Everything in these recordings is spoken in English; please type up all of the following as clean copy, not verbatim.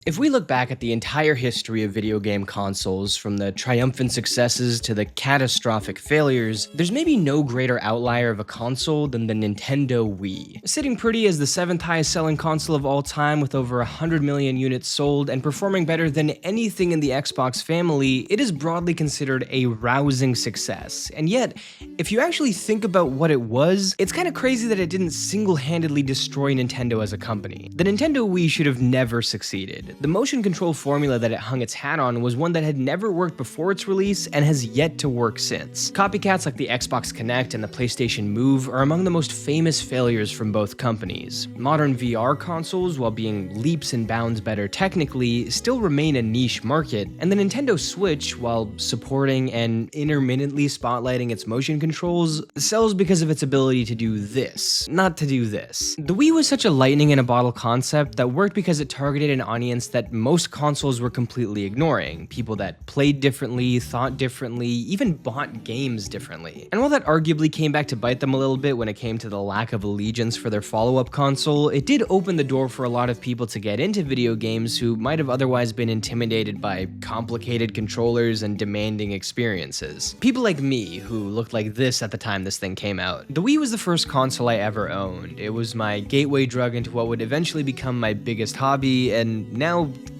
If we look back at the entire history of video game consoles, from the triumphant successes to the catastrophic failures, there's maybe no greater outlier of a console than the Nintendo Wii. Sitting pretty as the 7th highest selling console of all time with over 100 million units sold and performing better than anything in the Xbox family, it is broadly considered a rousing success. And yet, if you actually think about what it was, it's kinda crazy that it didn't single-handedly destroy Nintendo as a company. The Nintendo Wii should have never succeeded. The motion control formula that it hung its hat on was one that had never worked before its release and has yet to work since. Copycats like the Xbox Kinect and the PlayStation Move are among the most famous failures from both companies. Modern VR consoles, while being leaps and bounds better technically, still remain a niche market, and the Nintendo Switch, while supporting and intermittently spotlighting its motion controls, sells because of its ability to do this, not to do this. The Wii was such a lightning in a bottle concept that worked because it targeted an audience that most consoles were completely ignoring. People that played differently, thought differently, even bought games differently. And while that arguably came back to bite them a little bit when it came to the lack of allegiance for their follow-up console, it did open the door for a lot of people to get into video games who might have otherwise been intimidated by complicated controllers and demanding experiences. People like me, who looked like this at the time this thing came out. The Wii was the first console I ever owned. It was my gateway drug into what would eventually become my biggest hobby, and now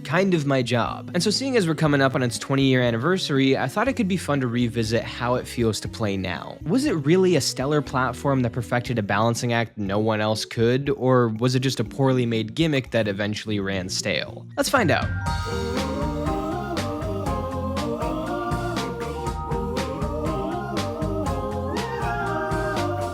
kind of my job. And so seeing as we're coming up on its 20-year anniversary, I thought it could be fun to revisit how it feels to play now. Was it really a stellar platform that perfected a balancing act no one else could, or was it just a poorly made gimmick that eventually ran stale? Let's find out.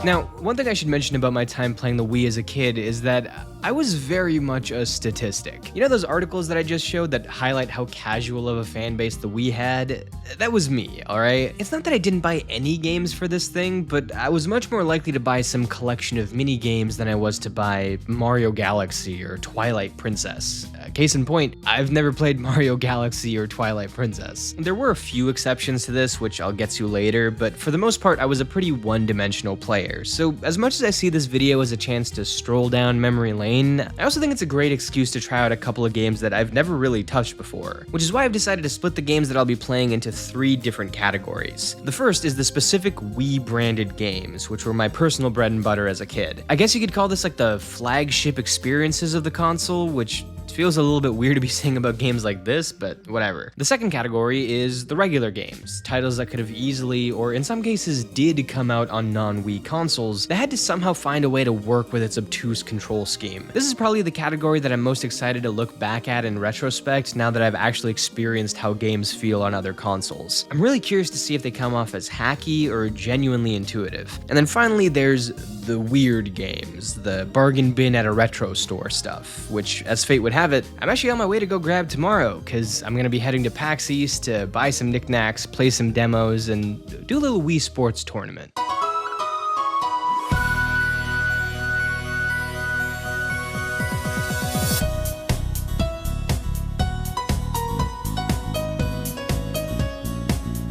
Now, one thing I should mention about my time playing the Wii as a kid is that I was very much a statistic. You know those articles that I just showed that highlight how casual of a fan base the Wii had? That was me, alright? It's not that I didn't buy any games for this thing, but I was much more likely to buy some collection of mini games than I was to buy Mario Galaxy or Twilight Princess. Case in point, I've never played Mario Galaxy or Twilight Princess. There were a few exceptions to this, which I'll get to later, but for the most part, I was a pretty one-dimensional player. So as much as I see this video as a chance to stroll down memory lane, I also think it's a great excuse to try out a couple of games that I've never really touched before, which is why I've decided to split the games that I'll be playing into 3 different categories. The first is the specific Wii-branded games, which were my personal bread and butter as a kid. I guess you could call this like the flagship experiences of the console, which feels a little bit weird to be saying about games like this, but whatever. The second category is the regular games, titles that could have easily, or in some cases did, come out on non-Wii consoles that had to somehow find a way to work with its obtuse control scheme. This is probably the category that I'm most excited to look back at in retrospect now that I've actually experienced how games feel on other consoles. I'm really curious to see if they come off as hacky or genuinely intuitive. And then finally there's the weird games, the bargain bin at a retro store stuff, which, as fate would have it, I'm actually on my way to go grab tomorrow, because I'm gonna be heading to PAX East to buy some knickknacks, play some demos, and do a little Wii Sports tournament.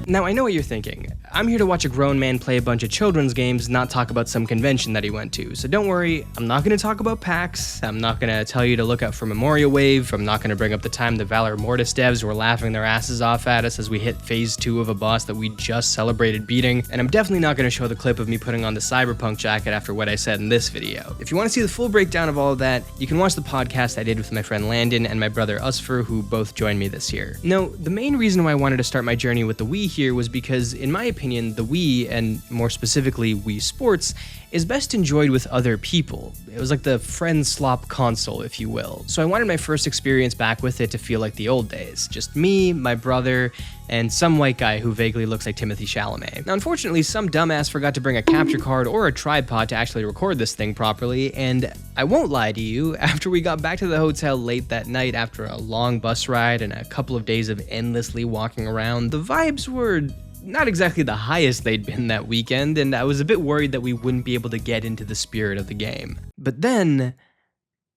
Now, I know what you're thinking. I'm here to watch a grown man play a bunch of children's games, not talk about some convention that he went to. So don't worry, I'm not gonna talk about PAX, I'm not gonna tell you to look out for Memorial Wave, I'm not gonna bring up the time the Valor Mortis devs were laughing their asses off at us as we hit phase 2 of a boss that we just celebrated beating, and I'm definitely not gonna show the clip of me putting on the Cyberpunk jacket after what I said in this video. If you wanna see the full breakdown of all of that, you can watch the podcast I did with my friend Landon and my brother Usfer, who both joined me this year. No, the main reason why I wanted to start my journey with the Wii here was because, in my opinion, the Wii, and more specifically Wii Sports, is best enjoyed with other people. It was like the friend slop console, if you will. So I wanted my first experience back with it to feel like the old days. Just me, my brother, and some white guy who vaguely looks like Timothée Chalamet. Now, unfortunately, some dumbass forgot to bring a capture card or a tripod to actually record this thing properly, and I won't lie to you, after we got back to the hotel late that night after a long bus ride and a couple of days of endlessly walking around, the vibes were not exactly the highest they'd been that weekend, and I was a bit worried that we wouldn't be able to get into the spirit of the game. But then,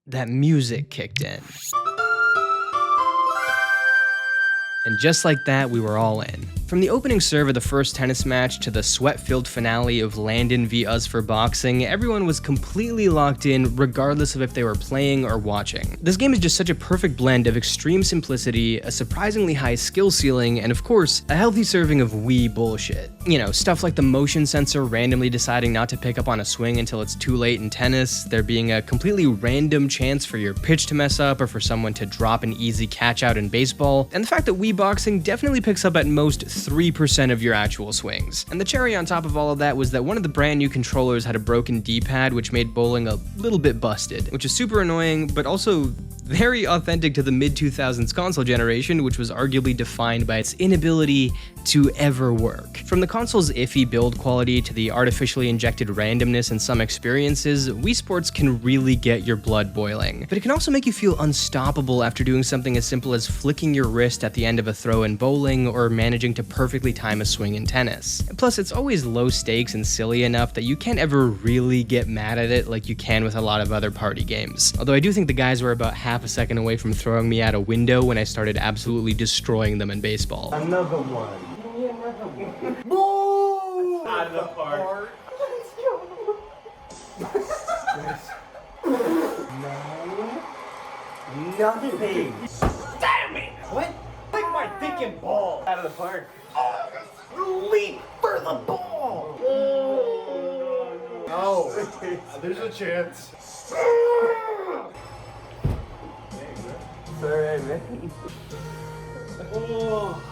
that music kicked in. And just like that, we were all in. From the opening serve of the first tennis match to the sweat-filled finale of Landon v Us for boxing, everyone was completely locked in regardless of if they were playing or watching. This game is just such a perfect blend of extreme simplicity, a surprisingly high skill ceiling, and of course, a healthy serving of Wii bullshit. You know, stuff like the motion sensor randomly deciding not to pick up on a swing until it's too late in tennis, there being a completely random chance for your pitch to mess up or for someone to drop an easy catch out in baseball, and the fact that Wii boxing definitely picks up at most 3% of your actual swings. And the cherry on top of all of that was that one of the brand new controllers had a broken D-pad which made bowling a little bit busted, which is super annoying, but also very authentic to the mid-2000s console generation, which was arguably defined by its inability to ever work. From the console's iffy build quality to the artificially injected randomness in some experiences, Wii Sports can really get your blood boiling. But it can also make you feel unstoppable after doing something as simple as flicking your wrist at the end of a throw in bowling or managing to perfectly time a swing in tennis. Plus, it's always low stakes and silly enough that you can't ever really get mad at it like you can with a lot of other party games. Although I do think the guys were about half a second away from throwing me out a window when I started absolutely destroying them in baseball. Another one. Boom! Out of the park. Let's go. No. Nothing. Damn it! What? Like my dick and ball. Out of the park. Oh, leap for the ball. No. There's a chance. It's alright, man. Oh.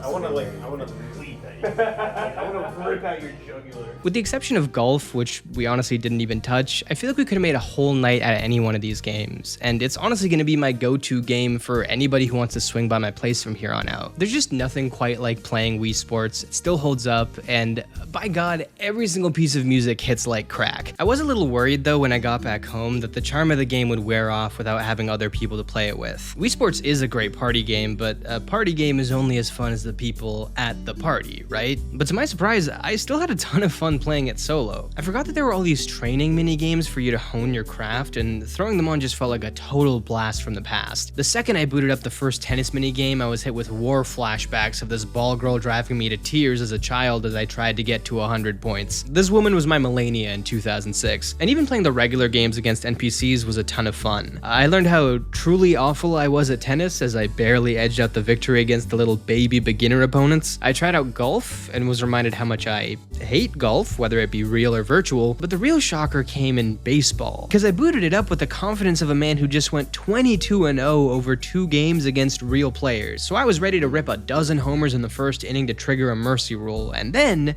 I wanna bleed at you. I wanna rip out your jugular. With the exception of golf, which we honestly didn't even touch, I feel like we could have made a whole night out of any one of these games, and it's honestly going to be my go-to game for anybody who wants to swing by my place from here on out. There's just nothing quite like playing Wii Sports. It still holds up, and by God, every single piece of music hits like crack. I was a little worried though when I got back home that the charm of the game would wear off without having other people to play it with. Wii Sports is a great party game, but a party game is only as fun as the people at the party, right? But to my surprise, I still had a ton of fun playing it solo. I forgot that there were all these training mini games for you to hone your craft, and throwing them on just felt like a total blast from the past. The second I booted up the first tennis mini game, I was hit with war flashbacks of this ball girl driving me to tears as a child as I tried to get to 100 points. This woman was my Melania in 2006, and even playing the regular games against NPCs was a ton of fun. I learned how truly awful I was at tennis as I barely edged out the victory against the little baby beginner opponents. I tried out golf and was reminded how much I hate golf, whether it be real or virtual, but the real shocker came in baseball, because I booted it up with the confidence of a man who just went 22-0 over 2 games against real players. So I was ready to rip a dozen homers in the first inning to trigger a mercy rule, and then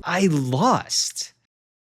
I lost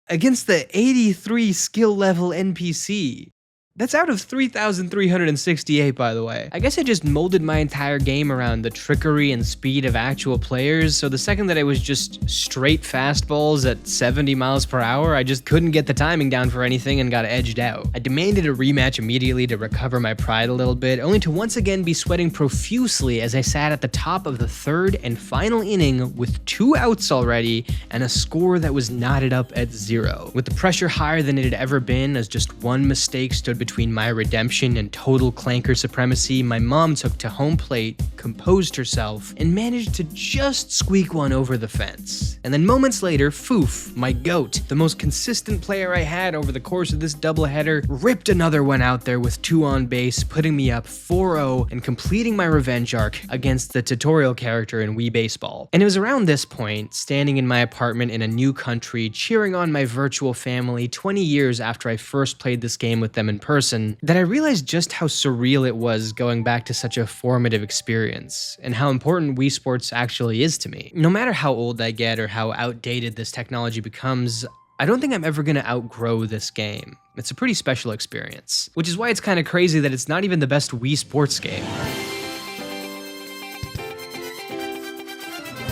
against the 83 skill level NPC. That's out of 3,368, by the way. I guess I just molded my entire game around the trickery and speed of actual players, so the second that I was just straight fastballs at 70 miles per hour, I just couldn't get the timing down for anything and got edged out. I demanded a rematch immediately to recover my pride a little bit, only to once again be sweating profusely as I sat at the top of the third and final inning with 2 outs already and a score that was knotted up at 0. With the pressure higher than it had ever been, as just one mistake stood between my redemption and total clanker supremacy, my mom took to home plate, composed herself, and managed to just squeak one over the fence. And then moments later, Foof, my goat, the most consistent player I had over the course of this doubleheader, ripped another one out there with 2 on base, putting me up 4-0 and completing my revenge arc against the tutorial character in Wii Baseball. And it was around this point, standing in my apartment in a new country, cheering on my virtual family 20 years after I first played this game with them in person, that I realized just how surreal it was going back to such a formative experience, and how important Wii Sports actually is to me. No matter how old I get or how outdated this technology becomes, I don't think I'm ever going to outgrow this game. It's a pretty special experience, which is why it's kind of crazy that it's not even the best Wii Sports game.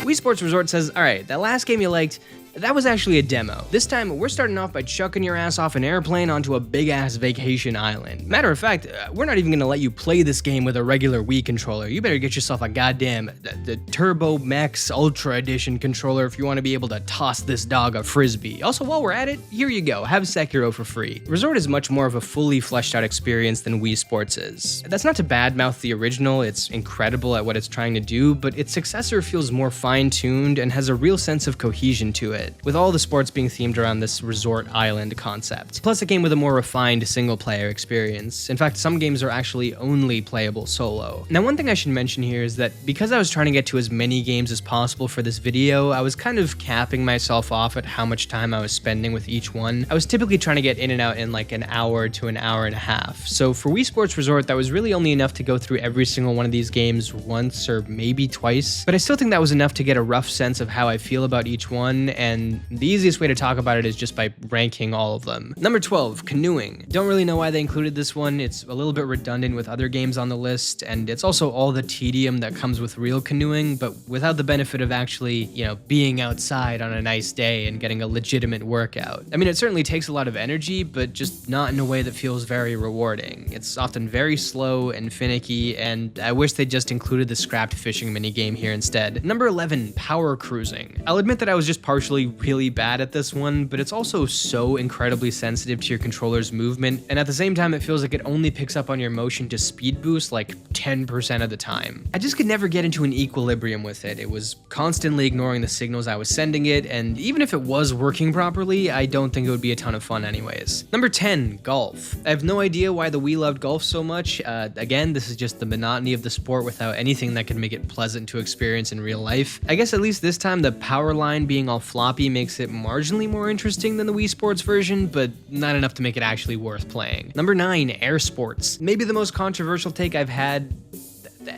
Wii Sports Resort says, alright, that last game you liked, That was actually a demo. This time, we're starting off by chucking your ass off an airplane onto a big-ass vacation island. Matter of fact, we're not even gonna let you play this game with a regular Wii controller. You better get yourself a goddamn the Turbo Max Ultra Edition controller if you want to be able to toss this dog a frisbee. Also, while we're at it, here you go, have Sekiro for free. Resort is much more of a fully fleshed out experience than Wii Sports is. That's not to badmouth the original, it's incredible at what it's trying to do, but its successor feels more fine-tuned and has a real sense of cohesion to it, with all the sports being themed around this resort island concept. Plus, it came with a more refined single-player experience. In fact, some games are actually only playable solo. Now, one thing I should mention here is that because I was trying to get to as many games as possible for this video, I was kind of capping myself off at how much time I was spending with each one. I was typically trying to get in and out in like an hour to an hour and a half. So for Wii Sports Resort, that was really only enough to go through every single one of these games once or maybe twice, but I still think that was enough to get a rough sense of how I feel about each one, and the easiest way to talk about it is just by ranking all of them. Number 12, canoeing. Don't really know why they included this one. It's a little bit redundant with other games on the list, and it's also all the tedium that comes with real canoeing, but without the benefit of actually, being outside on a nice day and getting a legitimate workout. I mean, it certainly takes a lot of energy, but just not in a way that feels very rewarding. It's often very slow and finicky, and I wish they just included the scrapped fishing minigame here instead. Number 11, power cruising. I'll admit that I was just partially really bad at this one, but it's also so incredibly sensitive to your controller's movement, and at the same time it feels like it only picks up on your motion to speed boost like 10% of the time. I just could never get into an equilibrium with it. It was constantly ignoring the signals I was sending it, and even if it was working properly, I don't think it would be a ton of fun anyways. Number 10, golf. I have no idea why the Wii loved golf so much. Again, this is just the monotony of the sport without anything that can make it pleasant to experience in real life. I guess at least this time the power line being all floppy makes it marginally more interesting than the Wii Sports version, but not enough to make it actually worth playing. Number 9, air sports. Maybe the most controversial take I've had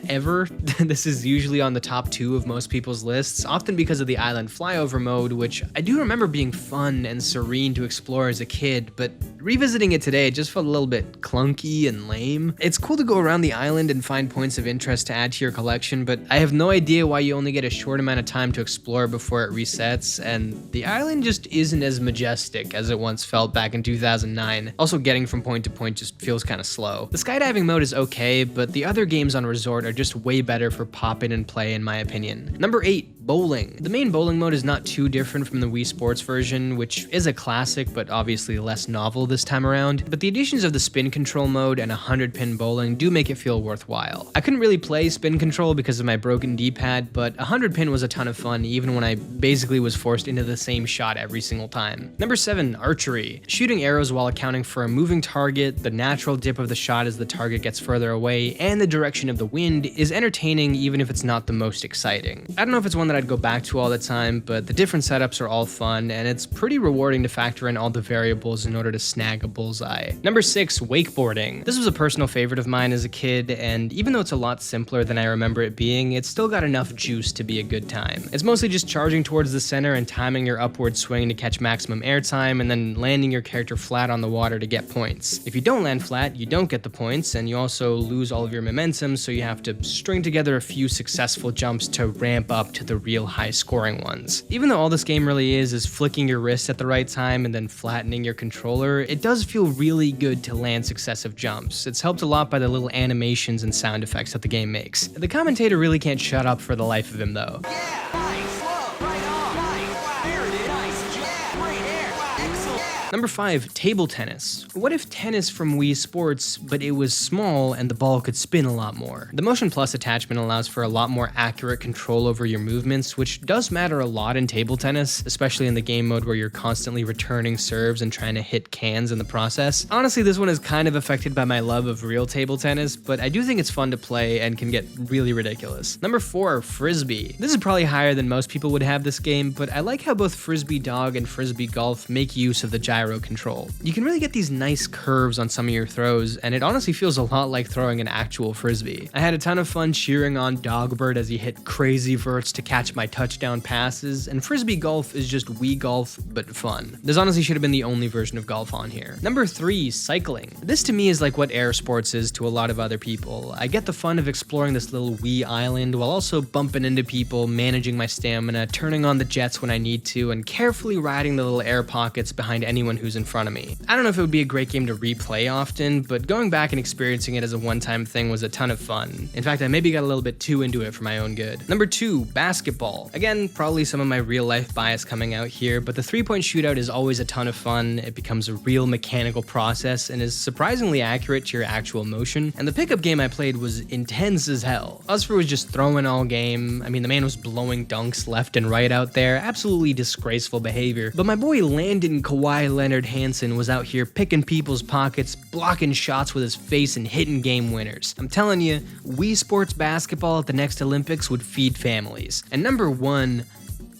ever. This is usually on the top 2 of most people's lists, often because of the island flyover mode, which I do remember being fun and serene to explore as a kid, but revisiting it today, it just felt a little bit clunky and lame. It's cool to go around the island and find points of interest to add to your collection, but I have no idea why you only get a short amount of time to explore before it resets, and the island just isn't as majestic as it once felt back in 2009. Also, getting from point to point just feels kind of slow. The skydiving mode is okay, but the other games on Resort are just way better for pop in and play in my opinion. Number 8, bowling. The main bowling mode is not too different from the Wii Sports version, which is a classic but obviously less novel this time around, but the additions of the spin control mode and 100-pin bowling do make it feel worthwhile. I couldn't really play spin control because of my broken D-pad, but 100-pin was a ton of fun even when I basically was forced into the same shot every single time. Number 7, archery. Shooting arrows while accounting for a moving target, the natural dip of the shot as the target gets further away, and the direction of the wind is entertaining even if it's not the most exciting. I don't know if it's one that I'd go back to all the time, but the different setups are all fun, and it's pretty rewarding to factor in all the variables in order to snag a bullseye. Number 6, wakeboarding. This was a personal favorite of mine as a kid, and even though it's a lot simpler than I remember it being, it's still got enough juice to be a good time. It's mostly just charging towards the center and timing your upward swing to catch maximum airtime, and then landing your character flat on the water to get points. If you don't land flat, you don't get the points, and you also lose all of your momentum, so you have to string together a few successful jumps to ramp up to the real high scoring ones. Even though all this game really is flicking your wrist at the right time and then flattening your controller, it does feel really good to land successive jumps. It's helped a lot by the little animations and sound effects that the game makes. The commentator really can't shut up for the life of him though. Yeah, nice, whoa, right on, nice, wow, there it is, nice, yeah, great air, wow, excellent. Number 5, table tennis. What if tennis from Wii Sports, but it was small and the ball could spin a lot more? The Motion Plus attachment allows for a lot more accurate control over your movements, which does matter a lot in table tennis, especially in the game mode where you're constantly returning serves and trying to hit cans in the process. Honestly, this one is kind of affected by my love of real table tennis, but I do think it's fun to play and can get really ridiculous. Number 4, Frisbee. This is probably higher than most people would have this game, but I like how both Frisbee Dog and Frisbee Golf make use of the gyroscope gyro control. You can really get these nice curves on some of your throws, and it honestly feels a lot like throwing an actual frisbee. I had a ton of fun cheering on Dogbert as he hit crazy verts to catch my touchdown passes, and frisbee golf is just Wii golf, but fun. This honestly should have been the only version of golf on here. Number 3, cycling. This to me is like what air sports is to a lot of other people. I get the fun of exploring this little Wii island while also bumping into people, managing my stamina, turning on the jets when I need to, and carefully riding the little air pockets behind anyone who's in front of me. I don't know if it would be a great game to replay often, but going back and experiencing it as a one-time thing was a ton of fun. In fact, I maybe got a little bit too into it for my own good. Number 2, basketball. Again, probably some of my real-life bias coming out here, but the three-point shootout is always a ton of fun. It becomes a real mechanical process and is surprisingly accurate to your actual motion. And the pickup game I played was intense as hell. Usfer was just throwing all game. I mean, the man was blowing dunks left and right out there. Absolutely disgraceful behavior. But my boy Landon Kawhi Leonard Hansen was out here picking people's pockets, blocking shots with his face and hitting game winners. I'm telling you, Wii Sports basketball at the next Olympics would feed families. And number 1,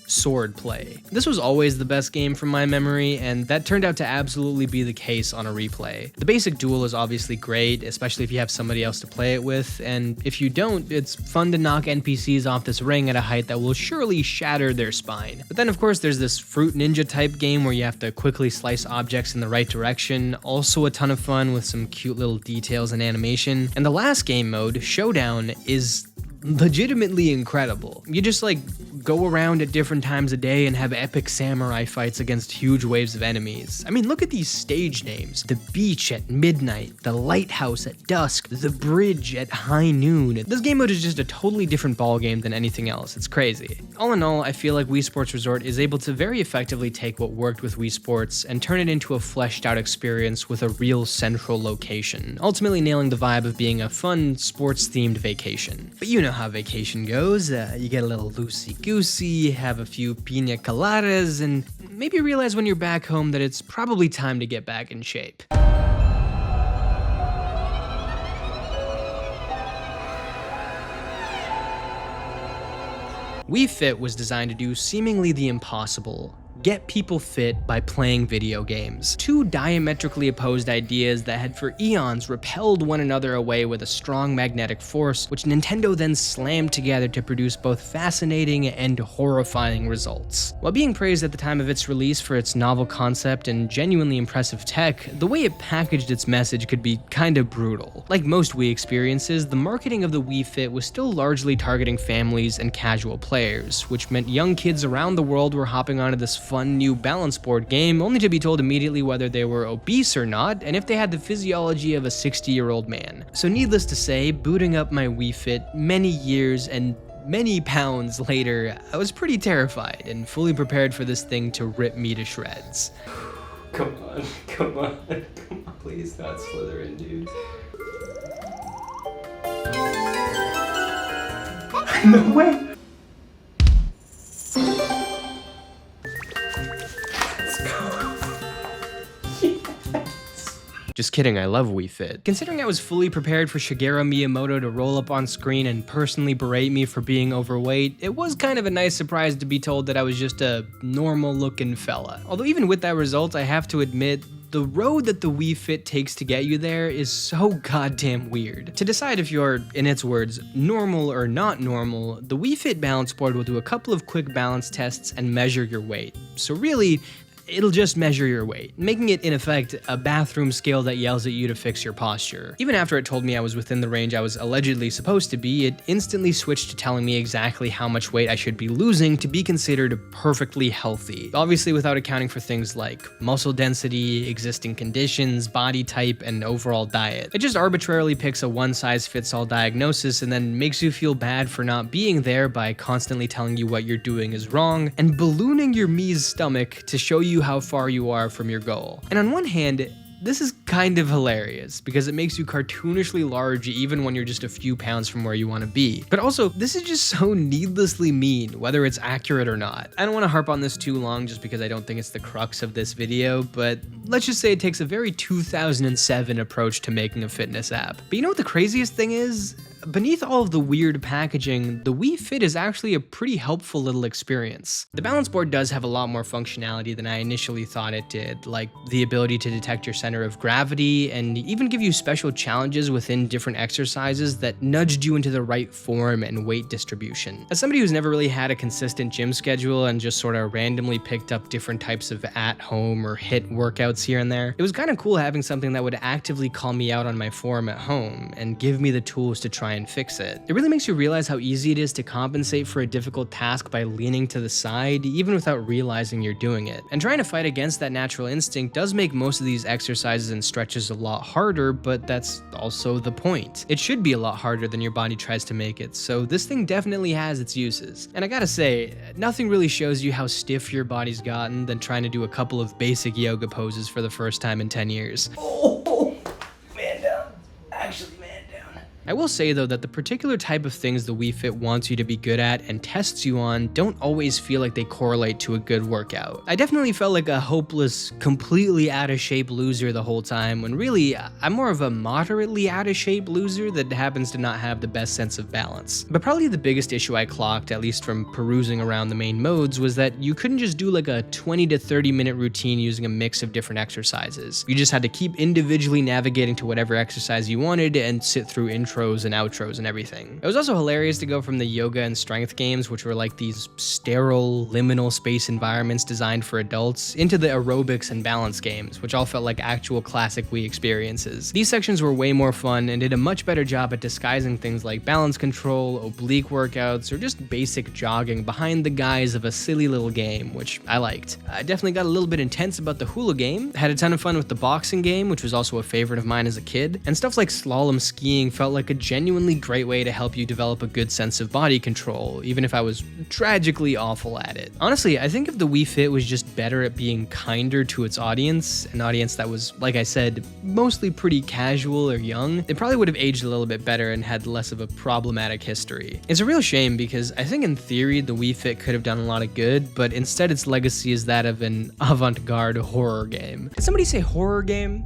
sword play. This was always the best game from my memory, and that turned out to absolutely be the case on a replay. The basic duel is obviously great, especially if you have somebody else to play it with, and if you don't, it's fun to knock NPCs off this ring at a height that will surely shatter their spine. But then of course there's this Fruit Ninja type game where you have to quickly slice objects in the right direction, also a ton of fun with some cute little details and animation. And the last game mode, Showdown, is legitimately incredible. You just like go around at different times of day and have epic samurai fights against huge waves of enemies. I mean, look at these stage names. The beach at midnight, the lighthouse at dusk, the bridge at high noon. This game mode is just a totally different ballgame than anything else. It's crazy. All in all, I feel like Wii Sports Resort is able to very effectively take what worked with Wii Sports and turn it into a fleshed out experience with a real central location, ultimately nailing the vibe of being a fun sports themed vacation. But you know how vacation goes. You get a little loosey-goosey, have a few pina coladas, and maybe realize when you're back home that it's probably time to get back in shape. Wii Fit was designed to do seemingly the impossible: get people fit by playing video games. Two diametrically opposed ideas that had for eons repelled one another away with a strong magnetic force, which Nintendo then slammed together to produce both fascinating and horrifying results. While being praised at the time of its release for its novel concept and genuinely impressive tech, the way it packaged its message could be kinda brutal. Like most Wii experiences, the marketing of the Wii Fit was still largely targeting families and casual players, which meant young kids around the world were hopping onto this fun new balance board game only to be told immediately whether they were obese or not, and if they had the physiology of a 60-year-old man. So needless to say, booting up my Wii Fit many years and many pounds later, I was pretty terrified and fully prepared for this thing to rip me to shreds. Come on, come on, come on, please not Slytherin, dude. No way! Just kidding, I love Wii Fit. Considering I was fully prepared for Shigeru Miyamoto to roll up on screen and personally berate me for being overweight, it was kind of a nice surprise to be told that I was just a normal looking fella. Although even with that result, I have to admit, the road that the Wii Fit takes to get you there is so goddamn weird. To decide if you're, in its words, normal or not normal, the Wii Fit balance board will do a couple of quick balance tests and measure your weight. So really, it'll just measure your weight, making it, in effect, a bathroom scale that yells at you to fix your posture. Even after it told me I was within the range I was allegedly supposed to be, it instantly switched to telling me exactly how much weight I should be losing to be considered perfectly healthy. Obviously without accounting for things like muscle density, existing conditions, body type, and overall diet. It just arbitrarily picks a one-size-fits-all diagnosis and then makes you feel bad for not being there by constantly telling you what you're doing is wrong and ballooning your Mii's stomach to show you how far you are from your goal. And on one hand, this is kind of hilarious because it makes you cartoonishly large even when you're just a few pounds from where you want to be. But also, this is just so needlessly mean, whether it's accurate or not. I don't want to harp on this too long just because I don't think it's the crux of this video, but let's just say it takes a very 2007 approach to making a fitness app. But you know what the craziest thing is? beneath all of the weird packaging, the Wii Fit is actually a pretty helpful little experience. The balance board does have a lot more functionality than I initially thought it did, like the ability to detect your center of gravity and even give you special challenges within different exercises that nudged you into the right form and weight distribution. As somebody who's never really had a consistent gym schedule and just sort of randomly picked up different types of at-home or HIIT workouts here and there, it was kind of cool having something that would actively call me out on my form at home and give me the tools to try and fix it. It really makes you realize how easy it is to compensate for a difficult task by leaning to the side, even without realizing you're doing it. And trying to fight against that natural instinct does make most of these exercises and stretches a lot harder, but that's also the point. It should be a lot harder than your body tries to make it, so this thing definitely has its uses. And I gotta say, nothing really shows you how stiff your body's gotten than trying to do a couple of basic yoga poses for the first time in 10 years. Oh, man down. Actually, man down. I will say though that the particular type of things the Wii Fit wants you to be good at and tests you on don't always feel like they correlate to a good workout. I definitely felt like a hopeless, completely out of shape loser the whole time, when really I'm more of a moderately out of shape loser that happens to not have the best sense of balance. But probably the biggest issue I clocked, at least from perusing around the main modes, was that you couldn't just do like a 20 to 30 minute routine using a mix of different exercises. You just had to keep individually navigating to whatever exercise you wanted and sit through intros and outros and everything. It was also hilarious to go from the yoga and strength games, which were like these sterile, liminal space environments designed for adults, into the aerobics and balance games, which all felt like actual classic Wii experiences. These sections were way more fun and did a much better job at disguising things like balance control, oblique workouts, or just basic jogging behind the guise of a silly little game, which I liked. I definitely got a little bit intense about the hula game, had a ton of fun with the boxing game, which was also a favorite of mine as a kid, and stuff like slalom skiing felt like a genuinely great way to help you develop a good sense of body control, even if I was tragically awful at it. Honestly, I think if the Wii Fit was just better at being kinder to its audience, an audience that was, like I said, mostly pretty casual or young, it probably would have aged a little bit better and had less of a problematic history. It's a real shame because I think in theory the Wii Fit could have done a lot of good, but instead its legacy is that of an avant-garde horror game. Did somebody say horror game?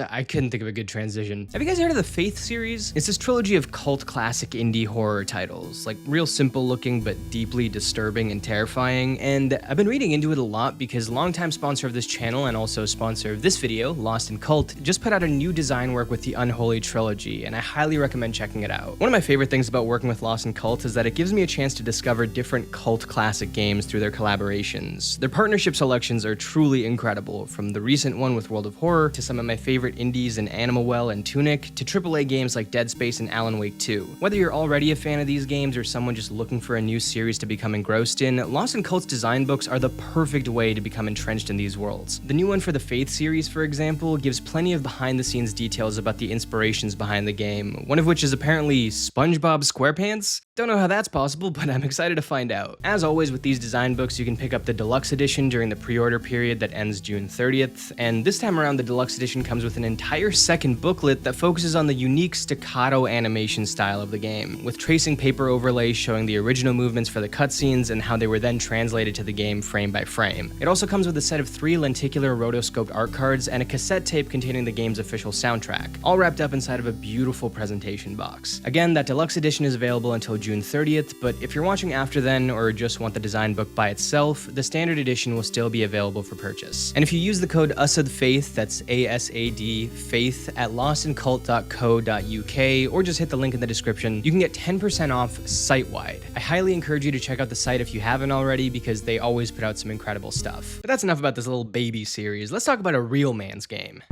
I couldn't think of a good transition. Have you guys heard of the Faith series? It's this trilogy of cult classic indie horror titles, like real simple looking but deeply disturbing and terrifying, and I've been reading into it a lot because longtime sponsor of this channel and also sponsor of this video, Lost in Cult, just put out a new design work with the Unholy trilogy, and I highly recommend checking it out. One of my favorite things about working with Lost in Cult is that it gives me a chance to discover different cult classic games through their collaborations. Their partnership selections are truly incredible, from the recent one with World of Horror to some of my favorite indies in Animal Well and Tunic, to AAA games like Dead Space and Alan Wake 2. Whether you're already a fan of these games or someone just looking for a new series to become engrossed in, Lost in Cult's design books are the perfect way to become entrenched in these worlds. The new one for the Faith series, for example, gives plenty of behind-the-scenes details about the inspirations behind the game, one of which is apparently SpongeBob SquarePants? Don't know how that's possible, but I'm excited to find out. As always with these design books, you can pick up the deluxe edition during the pre-order period that ends June 30th, and this time around the deluxe edition comes with an entire second booklet that focuses on the unique staccato animation style of the game, with tracing paper overlays showing the original movements for the cutscenes and how they were then translated to the game frame by frame. It also comes with a set of 3 lenticular rotoscoped art cards and a cassette tape containing the game's official soundtrack, all wrapped up inside of a beautiful presentation box. Again, that deluxe edition is available until June 30th, but if you're watching after then or just want the design book by itself, the standard edition will still be available for purchase. And if you use the code ASADFAITH, that's ASAD Faith, at lostincult.co.uk, or just hit the link in the description, you can get 10% off site-wide. I highly encourage you to check out the site if you haven't already, because they always put out some incredible stuff. But that's enough about this little baby series. Let's talk about a real man's game.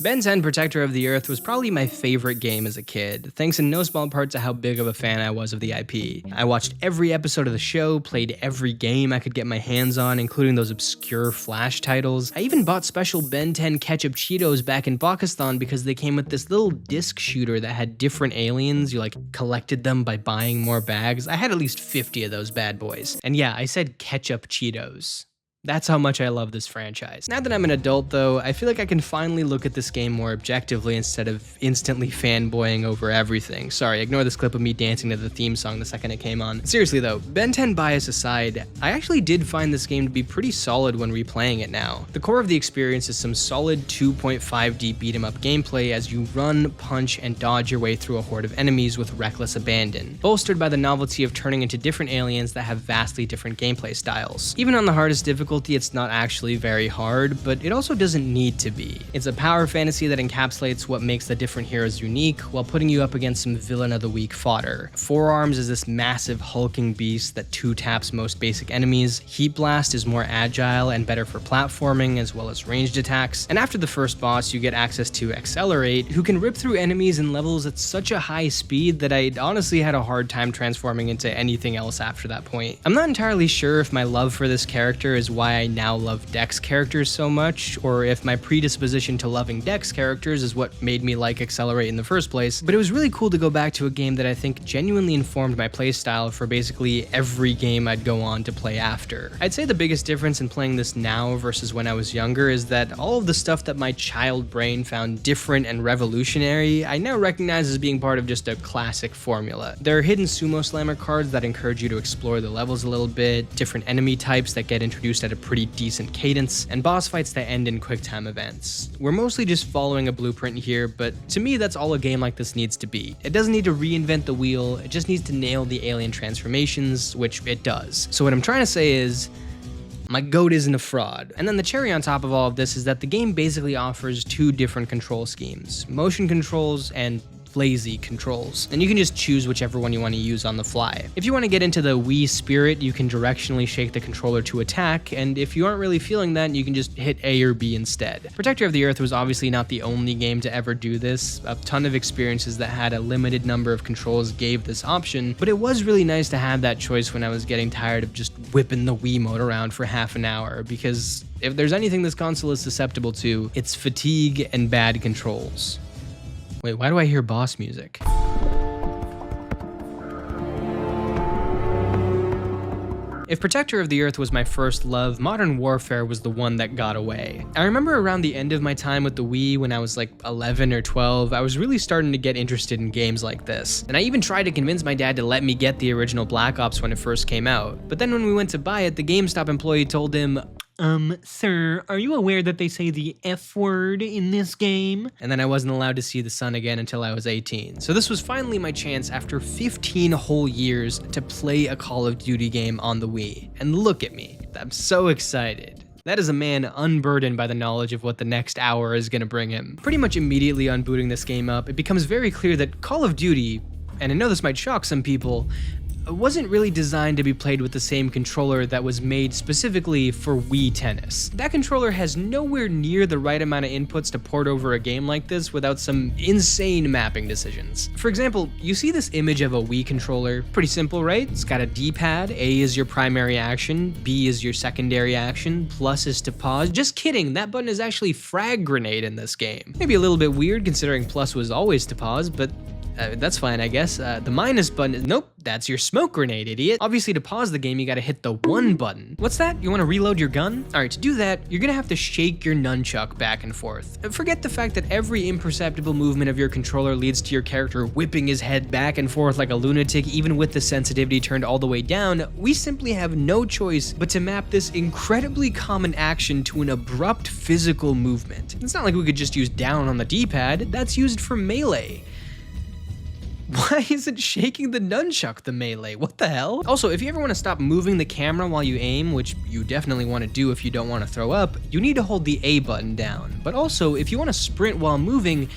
Ben 10 Protector of the Earth was probably my favorite game as a kid, thanks in no small part to how big of a fan I was of the IP. I watched every episode of the show, played every game I could get my hands on, including those obscure Flash titles. I even bought special Ben 10 ketchup Cheetos back in Pakistan because they came with this little disc shooter that had different aliens. You collected them by buying more bags. I had at least 50 of those bad boys. And yeah, I said ketchup Cheetos. That's how much I love this franchise. Now that I'm an adult though, I feel like I can finally look at this game more objectively instead of instantly fanboying over everything. Sorry, ignore this clip of me dancing to the theme song the second it came on. Seriously though, Ben 10 bias aside, I actually did find this game to be pretty solid when replaying it now. The core of the experience is some solid 2.5D beat 'em up gameplay as you run, punch, and dodge your way through a horde of enemies with reckless abandon, bolstered by the novelty of turning into different aliens that have vastly different gameplay styles. Even on the hardest difficulty, it's not actually very hard, but it also doesn't need to be. It's a power fantasy that encapsulates what makes the different heroes unique while putting you up against some villain of the week fodder. Forearms is this massive hulking beast that 2-taps most basic enemies. Heat Blast is more agile and better for platforming as well as ranged attacks. And after the first boss, you get access to Accelerate, who can rip through enemies in levels at such a high speed that I honestly had a hard time transforming into anything else after that point. I'm not entirely sure if my love for this character is why I now love Dex characters so much, or if my predisposition to loving Dex characters is what made me like Accelerate in the first place, but it was really cool to go back to a game that I think genuinely informed my playstyle for basically every game I'd go on to play after. I'd say the biggest difference in playing this now versus when I was younger is that all of the stuff that my child brain found different and revolutionary, I now recognize as being part of just a classic formula. There are hidden sumo slammer cards that encourage you to explore the levels a little bit, different enemy types that get introduced at a pretty decent cadence, and boss fights that end in quick time events. We're mostly just following a blueprint here, but to me that's all a game like this needs to be. It doesn't need to reinvent the wheel, it just needs to nail the alien transformations, which it does. So what I'm trying to say is, my goat isn't a fraud. And then the cherry on top of all of this is that the game basically offers two different control schemes: motion controls and lazy controls, and you can just choose whichever one you want to use on the fly. If you want to get into the Wii spirit, you can directionally shake the controller to attack, and if you aren't really feeling that, you can just hit A or B instead. Protector of the Earth was obviously not the only game to ever do this. A ton of experiences that had a limited number of controls gave this option, but it was really nice to have that choice when I was getting tired of just whipping the Wiimote around for half an hour, because if there's anything this console is susceptible to, it's fatigue and bad controls. Wait, why do I hear boss music? If Protector of the Earth was my first love, Modern Warfare was the one that got away. I remember around the end of my time with the Wii, when I was like 11 or 12, I was really starting to get interested in games like this. And I even tried to convince my dad to let me get the original Black Ops when it first came out. But then when we went to buy it, the GameStop employee told him, sir, are you aware that they say the F word in this game? And then I wasn't allowed to see the sun again until I was 18. So this was finally my chance after 15 whole years to play a Call of Duty game on the Wii. And look at me, I'm so excited. That is a man unburdened by the knowledge of what the next hour is gonna bring him. Pretty much immediately unbooting this game up, it becomes very clear that Call of Duty, and I know this might shock some people, wasn't really designed to be played with the same controller that was made specifically for Wii Tennis. That controller has nowhere near the right amount of inputs to port over a game like this without some insane mapping decisions. For example, you see this image of a Wii controller? Pretty simple, right? It's got a D-pad, A is your primary action, B is your secondary action, plus is to pause. Just kidding, that button is actually frag grenade in this game. Maybe a little bit weird considering plus was always to pause, but that's fine, I guess. The minus button is, nope, that's your smoke grenade, idiot. Obviously, to pause the game, you gotta hit the 1 button. What's that? You wanna reload your gun? All right, to do that, you're gonna have to shake your nunchuck back and forth. Forget the fact that every imperceptible movement of your controller leads to your character whipping his head back and forth like a lunatic, even with the sensitivity turned all the way down. We simply have no choice but to map this incredibly common action to an abrupt physical movement. It's not like we could just use down on the D-pad, that's used for melee. Why isn't shaking the nunchuck the melee? What the hell? Also, if you ever want to stop moving the camera while you aim, which you definitely want to do if you don't want to throw up, you need to hold the A button down. But also, if you want to sprint while moving,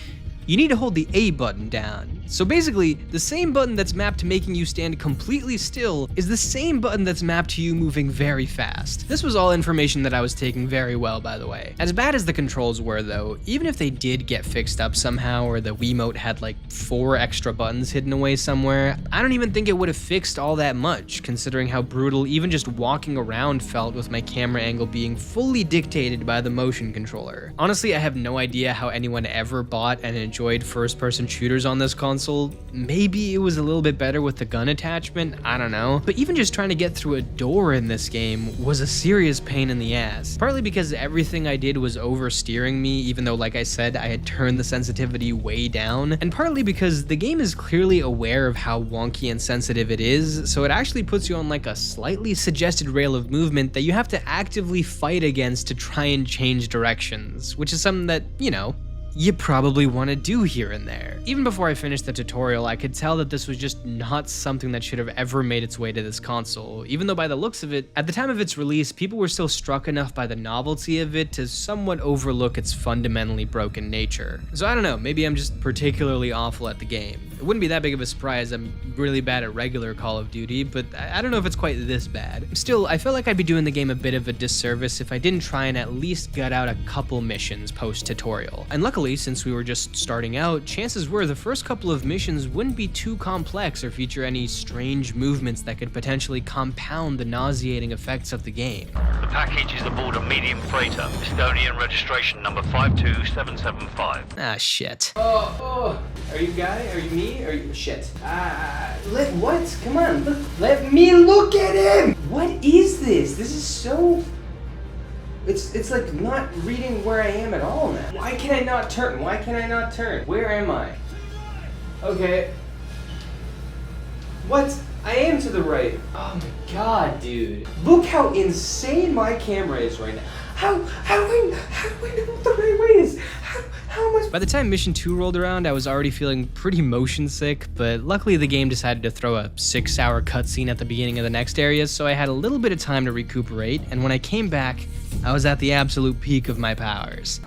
you need to hold the A button down. So basically, the same button that's mapped to making you stand completely still is the same button that's mapped to you moving very fast. This was all information that I was taking very well, by the way. As bad as the controls were though, even if they did get fixed up somehow, or the Wiimote had like 4 extra buttons hidden away somewhere, I don't even think it would have fixed all that much, considering how brutal even just walking around felt with my camera angle being fully dictated by the motion controller. Honestly, I have no idea how anyone ever bought and enjoyed first-person shooters on this console. Maybe it was a little bit better with the gun attachment, I don't know. But even just trying to get through a door in this game was a serious pain in the ass. Partly because everything I did was oversteering me, even though, like I said, I had turned the sensitivity way down, and partly because the game is clearly aware of how wonky and sensitive it is, so it actually puts you on like a slightly suggested rail of movement that you have to actively fight against to try and change directions, which is something that, you know, you probably want to do here and there. Even before I finished the tutorial, I could tell that this was just not something that should have ever made its way to this console, even though by the looks of it, at the time of its release, people were still struck enough by the novelty of it to somewhat overlook its fundamentally broken nature. So I don't know, maybe I'm just particularly awful at the game. It wouldn't be that big of a surprise, I'm really bad at regular Call of Duty, but I don't know if it's quite this bad. Still, I felt like I'd be doing the game a bit of a disservice if I didn't try and at least gut out a couple missions post-tutorial. And luckily, since we were just starting out, chances were the first couple of missions wouldn't be too complex or feature any strange movements that could potentially compound the nauseating effects of the game. The package is aboard a medium freighter, Estonian registration number 52775. Ah, shit. Oh, are you guy? Are you me? Are you shit? What? Come on, let me look at him! What is this? This is so... It's like not reading where I am at all now. Why can I not turn? Why can I not turn? Where am I? Okay. What? I am to the right. Oh my god, dude. Look how insane my camera is right now. How do I know what the right way is? How am I... By the time Mission 2 rolled around, I was already feeling pretty motion sick, but luckily the game decided to throw a 6-hour cutscene at the beginning of the next area, so I had a little bit of time to recuperate, and when I came back, I was at the absolute peak of my powers.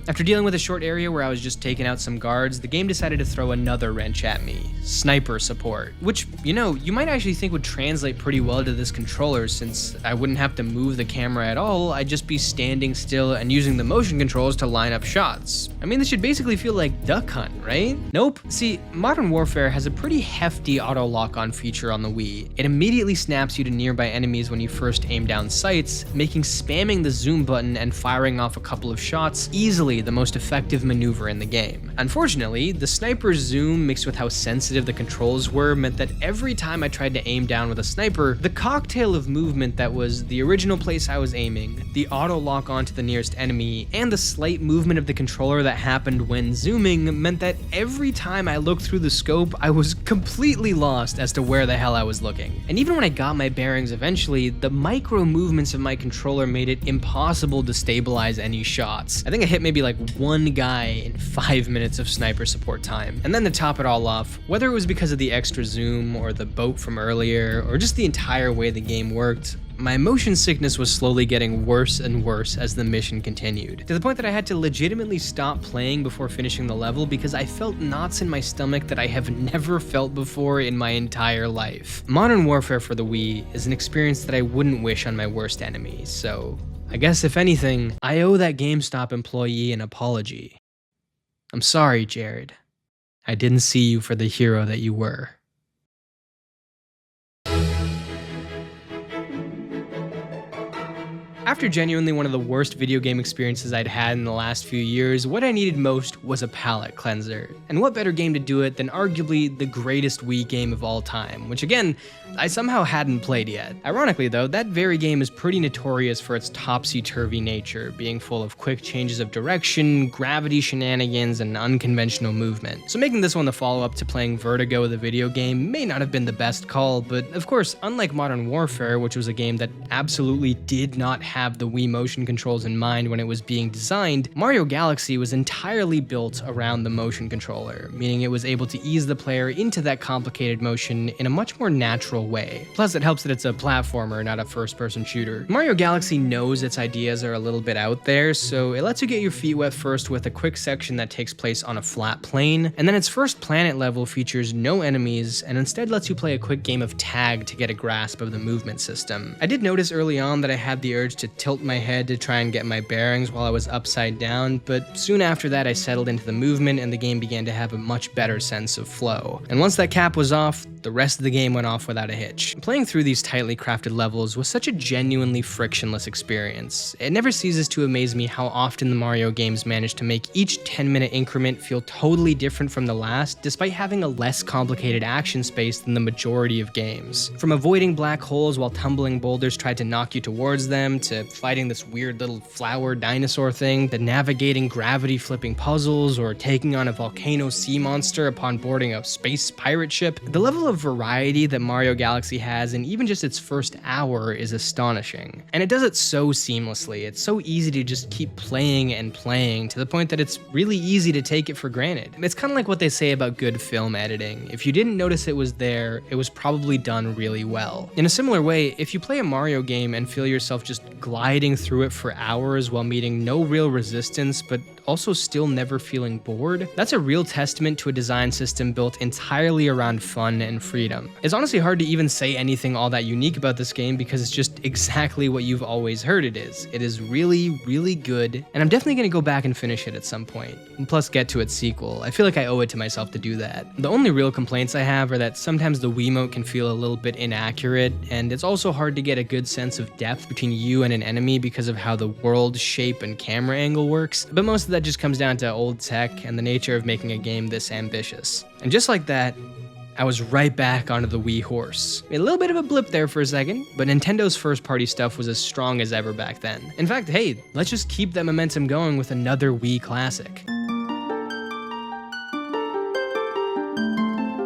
After dealing with a short area where I was just taking out some guards, the game decided to throw another wrench at me, sniper support, which, you know, you might actually think would translate pretty well to this controller since I wouldn't have to move the camera at all, I'd just be standing still and using the motion controls to line up shots. I mean, this should basically feel like Duck Hunt, right? Nope. See, Modern Warfare has a pretty hefty auto lock-on feature on the Wii. It immediately snaps you to nearby enemies when you first aim down sights, making spamming the zoom button and firing off a couple of shots easily the most effective maneuver in the game. Unfortunately, the sniper's zoom mixed with how sensitive the controls were meant that every time I tried to aim down with a sniper, the cocktail of movement that was the original place I was aiming, the auto lock onto the nearest enemy, and the slight movement of the controller that happened when zooming meant that every time I looked through the scope, I was completely lost as to where the hell I was looking. And even when I got my bearings eventually, the micro movements of my controller made it impossible to stabilize any shots. I think I hit maybe like one guy in 5 minutes of sniper support time. And then to top it all off, whether it was because of the extra zoom or the boat from earlier, or just the entire way the game worked, my motion sickness was slowly getting worse and worse as the mission continued, to the point that I had to legitimately stop playing before finishing the level because I felt knots in my stomach that I have never felt before in my entire life. Modern Warfare for the Wii is an experience that I wouldn't wish on my worst enemy, so I guess if anything, I owe that GameStop employee an apology. I'm sorry, Jared. I didn't see you for the hero that you were. After genuinely one of the worst video game experiences I'd had in the last few years, what I needed most was a palate cleanser. And what better game to do it than arguably the greatest Wii game of all time, which again, I somehow hadn't played yet. Ironically though, that very game is pretty notorious for its topsy-turvy nature, being full of quick changes of direction, gravity shenanigans, and unconventional movement. So making this one the follow-up to playing Vertigo the video game may not have been the best call, but of course, unlike Modern Warfare, which was a game that absolutely did not have the Wii motion controls in mind when it was being designed, Mario Galaxy was entirely built around the motion controller, meaning it was able to ease the player into that complicated motion in a much more natural way. Plus, it helps that it's a platformer, not a first-person shooter. Mario Galaxy knows its ideas are a little bit out there, so it lets you get your feet wet first with a quick section that takes place on a flat plane, and then its first planet level features no enemies and instead lets you play a quick game of tag to get a grasp of the movement system. I did notice early on that I had the urge to tilt my head to try and get my bearings while I was upside down, but soon after that I settled into the movement and the game began to have a much better sense of flow. And once that cap was off, the rest of the game went off without a hitch. Playing through these tightly crafted levels was such a genuinely frictionless experience. It never ceases to amaze me how often the Mario games manage to make each 10-minute increment feel totally different from the last, despite having a less complicated action space than the majority of games. From avoiding black holes while tumbling boulders tried to knock you towards them, to fighting this weird little flower dinosaur thing, to navigating gravity-flipping puzzles, or taking on a volcano sea monster upon boarding a space pirate ship, the level of variety that Mario Galaxy has in even just its first hour is astonishing. And it does it so seamlessly. It's so easy to just keep playing and playing, to the point that it's really easy to take it for granted. It's kind of like what they say about good film editing. If you didn't notice it was there, it was probably done really well. In a similar way, if you play a Mario game and feel yourself just gliding through it for hours while meeting no real resistance, but also still never feeling bored, that's a real testament to a design system built entirely around fun and freedom. It's honestly hard to even say anything all that unique about this game because it's just exactly what you've always heard it is. It is really, really good, and I'm definitely gonna go back and finish it at some point, and plus get to its sequel. I feel like I owe it to myself to do that. The only real complaints I have are that sometimes the Wiimote can feel a little bit inaccurate, and it's also hard to get a good sense of depth between you and an enemy because of how the world shape and camera angle works, but most of that just comes down to old tech and the nature of making a game this ambitious. And just like that, I was right back onto the Wii horse. A little bit of a blip there for a second, but Nintendo's first-party stuff was as strong as ever back then. In fact, hey, let's just keep that momentum going with another Wii classic.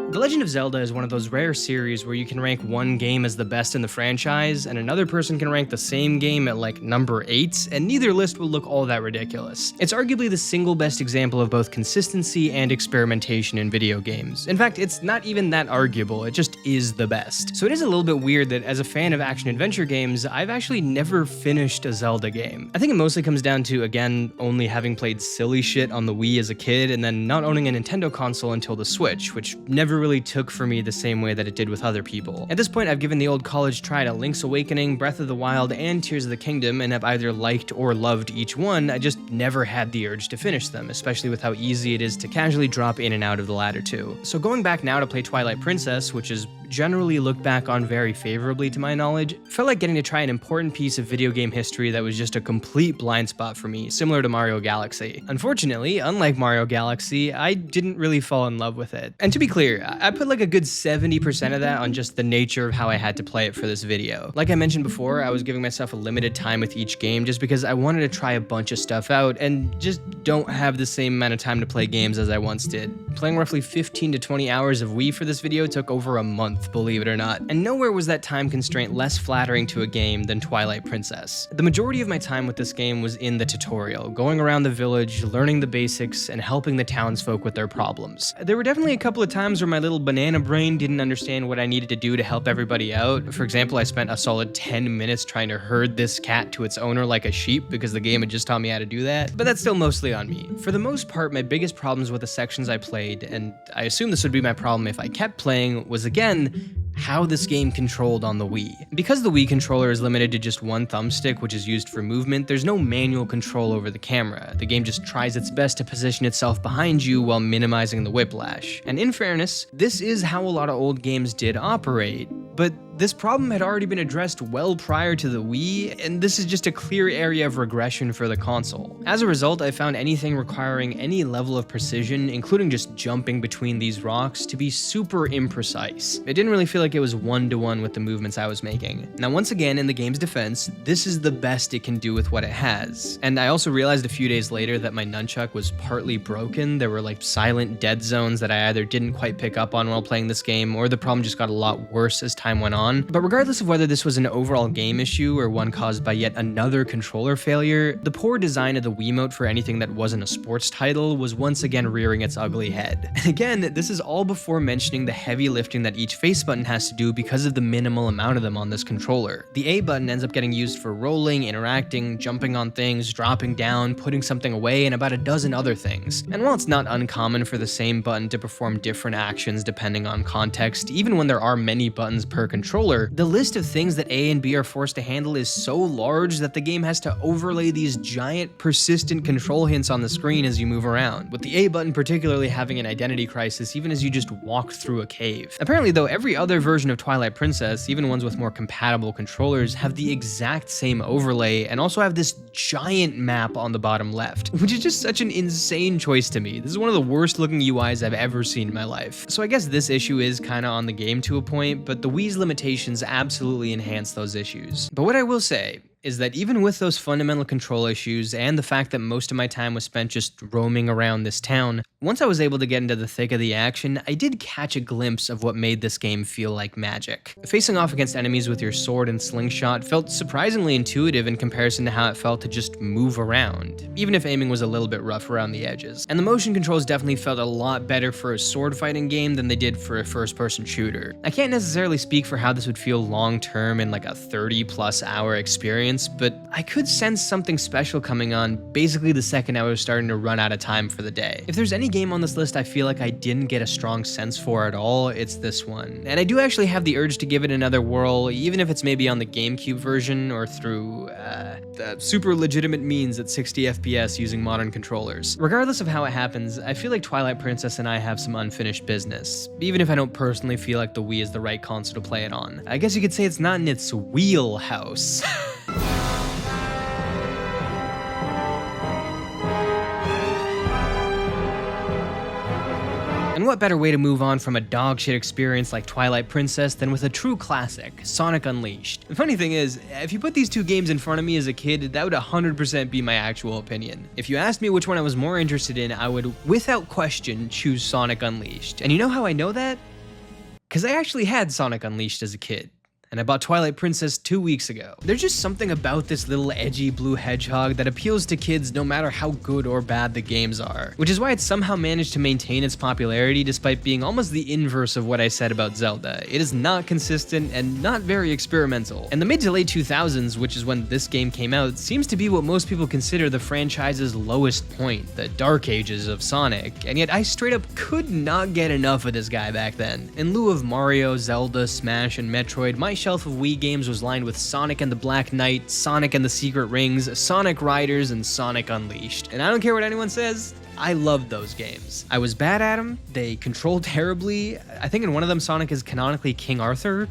The Legend of Zelda is one of those rare series where you can rank one game as the best in the franchise, and another person can rank the same game at like number 8, and neither list will look all that ridiculous. It's arguably the single best example of both consistency and experimentation in video games. In fact, it's not even that arguable, it just is the best. So it is a little bit weird that as a fan of action-adventure games, I've actually never finished a Zelda game. I think it mostly comes down to, again, only having played silly shit on the Wii as a kid, and then not owning a Nintendo console until the Switch, which never really took for me the same way that it did with other people. At this point, I've given the old college try to Link's Awakening, Breath of the Wild, and Tears of the Kingdom, and have either liked or loved each one. I just never had the urge to finish them, especially with how easy it is to casually drop in and out of the latter two. So going back now to play Twilight Princess, which is generally looked back on very favorably to my knowledge, felt like getting to try an important piece of video game history that was just a complete blind spot for me, similar to Mario Galaxy. Unfortunately, unlike Mario Galaxy, I didn't really fall in love with it. And to be clear, I put like a good 70% of that on just the nature of how I had to play it for this video. Like I mentioned before, I was giving myself a limited time with each game just because I wanted to try a bunch of stuff out and just don't have the same amount of time to play games as I once did. Playing roughly 15 to 20 hours of Wii for this video took over a month, believe it or not, and nowhere was that time constraint less flattering to a game than Twilight Princess. The majority of my time with this game was in the tutorial, going around the village, learning the basics, and helping the townsfolk with their problems. There were definitely a couple of times where my little banana brain didn't understand what I needed to do to help everybody out. For example, I spent a solid 10 minutes trying to herd this cat to its owner like a sheep because the game had just taught me how to do that, but that's still mostly on me. For the most part, my biggest problems with the sections I played, and I assume this would be my problem if I kept playing, was again, how this game controlled on the Wii. Because the Wii controller is limited to just one thumbstick, which is used for movement, there's no manual control over the camera. The game just tries its best to position itself behind you while minimizing the whiplash. And in fairness, this is how a lot of old games did operate, but this problem had already been addressed well prior to the Wii, and this is just a clear area of regression for the console. As a result, I found anything requiring any level of precision, including just jumping between these rocks, to be super imprecise. It didn't really feel like it was one-to-one with the movements I was making. Now, once again, in the game's defense, this is the best it can do with what it has. And I also realized a few days later that my nunchuck was partly broken. There were like silent dead zones that I either didn't quite pick up on while playing this game, or the problem just got a lot worse as time went on. But regardless of whether this was an overall game issue or one caused by yet another controller failure, the poor design of the Wiimote for anything that wasn't a sports title was once again rearing its ugly head. And again, this is all before mentioning the heavy lifting that each face button has to do because of the minimal amount of them on this controller. The A button ends up getting used for rolling, interacting, jumping on things, dropping down, putting something away, and about a dozen other things. And while it's not uncommon for the same button to perform different actions depending on context, even when there are many buttons per controller, controller, the list of things that A and B are forced to handle is so large that the game has to overlay these giant, persistent control hints on the screen as you move around, with the A button particularly having an identity crisis even as you just walk through a cave. Apparently though, every other version of Twilight Princess, even ones with more compatible controllers, have the exact same overlay and also have this giant map on the bottom left, which is just such an insane choice to me. This is one of the worst looking UIs I've ever seen in my life. So I guess this issue is kinda on the game to a point, but the Wii's limitations absolutely enhance those issues. But what I will say is that even with those fundamental control issues and the fact that most of my time was spent just roaming around this town, once I was able to get into the thick of the action, I did catch a glimpse of what made this game feel like magic. Facing off against enemies with your sword and slingshot felt surprisingly intuitive in comparison to how it felt to just move around, even if aiming was a little bit rough around the edges. And the motion controls definitely felt a lot better for a sword fighting game than they did for a first-person shooter. I can't necessarily speak for how this would feel long-term in like a 30+ hour experience, but I could sense something special coming on basically the second I was starting to run out of time for the day. If there's any game on this list I feel like I didn't get a strong sense for at all, it's this one. And I do actually have the urge to give it another whirl, even if it's maybe on the GameCube version or through the super legitimate means at 60 FPS using modern controllers. Regardless of how it happens, I feel like Twilight Princess and I have some unfinished business, even if I don't personally feel like the Wii is the right console to play it on. I guess you could say it's not in its wheelhouse. And what better way to move on from a dogshit experience like Twilight Princess than with a true classic, Sonic Unleashed. The funny thing is, if you put these two games in front of me as a kid, that would 100% be my actual opinion. If you asked me which one I was more interested in, I would, without question, choose Sonic Unleashed. And you know how I know that? Because I actually had Sonic Unleashed as a kid. And I bought Twilight Princess 2 weeks ago. There's just something about this little edgy blue hedgehog that appeals to kids no matter how good or bad the games are, which is why it somehow managed to maintain its popularity despite being almost the inverse of what I said about Zelda. It is not consistent and not very experimental. And the mid to late 2000s, which is when this game came out, seems to be what most people consider the franchise's lowest point, the dark ages of Sonic, and yet I straight up could not get enough of this guy back then. In lieu of Mario, Zelda, Smash, and Metroid, my shelf of Wii games was lined with Sonic and the Black Knight, Sonic and the Secret Rings, Sonic Riders, and Sonic Unleashed. And I don't care what anyone says, I loved those games. I was bad at them, they controlled terribly. I think in one of them Sonic is canonically King Arthur.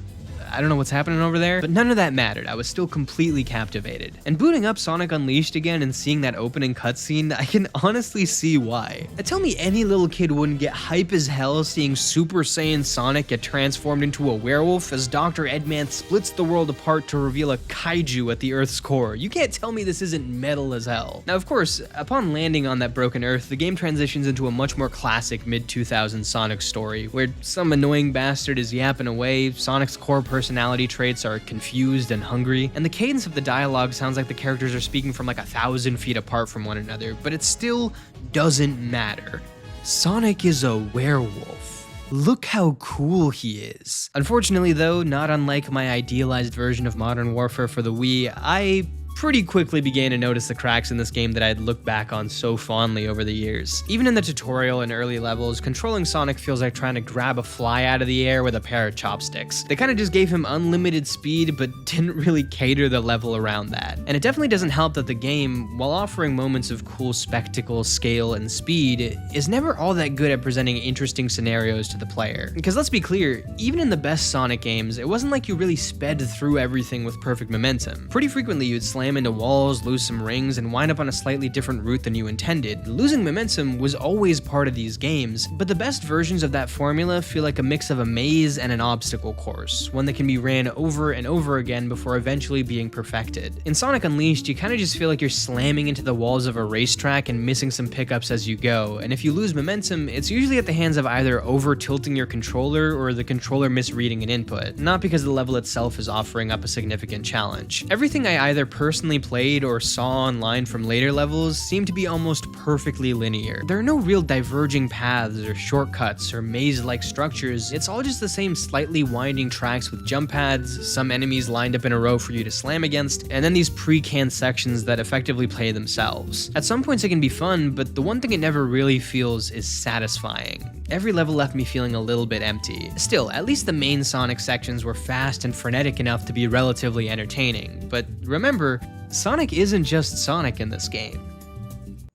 I don't know what's happening over there, but none of that mattered. I was still completely captivated. And booting up Sonic Unleashed again and seeing that opening cutscene, I can honestly see why. Tell me any little kid wouldn't get hype as hell seeing Super Saiyan Sonic get transformed into a werewolf as Dr. Eggman splits the world apart to reveal a kaiju at the Earth's core. You can't tell me this isn't metal as hell. Now, of course, upon landing on that broken Earth, the game transitions into a much more classic mid-2000s Sonic story, where some annoying bastard is yapping away, Sonic's core personality traits are confused and hungry, and the cadence of the dialogue sounds like the characters are speaking from like 1,000 feet apart from one another, but it still doesn't matter. Sonic is a werewolf. Look how cool he is. Unfortunately though, not unlike my idealized version of Modern Warfare for the Wii, I pretty quickly began to notice the cracks in this game that I'd looked back on so fondly over the years. Even in the tutorial and early levels, controlling Sonic feels like trying to grab a fly out of the air with a pair of chopsticks. They kind of just gave him unlimited speed, but didn't really cater the level around that. And it definitely doesn't help that the game, while offering moments of cool spectacle, scale, and speed, is never all that good at presenting interesting scenarios to the player. Because let's be clear, even in the best Sonic games, it wasn't like you really sped through everything with perfect momentum. Pretty frequently you'd slam into walls, lose some rings, and wind up on a slightly different route than you intended. Losing momentum was always part of these games, but the best versions of that formula feel like a mix of a maze and an obstacle course, one that can be ran over and over again before eventually being perfected. In Sonic Unleashed, you kind of just feel like you're slamming into the walls of a racetrack and missing some pickups as you go, and if you lose momentum, it's usually at the hands of either over-tilting your controller or the controller misreading an input, not because the level itself is offering up a significant challenge. Everything I either personally played or saw online from later levels seem to be almost perfectly linear. There are no real diverging paths or shortcuts or maze-like structures. It's all just the same slightly winding tracks with jump pads, some enemies lined up in a row for you to slam against, and then these pre-canned sections that effectively play themselves. At some points it can be fun, but the one thing it never really feels is satisfying. every level left me feeling a little bit empty. Still, at least the main Sonic sections were fast and frenetic enough to be relatively entertaining. But remember, Sonic isn't just Sonic in this game.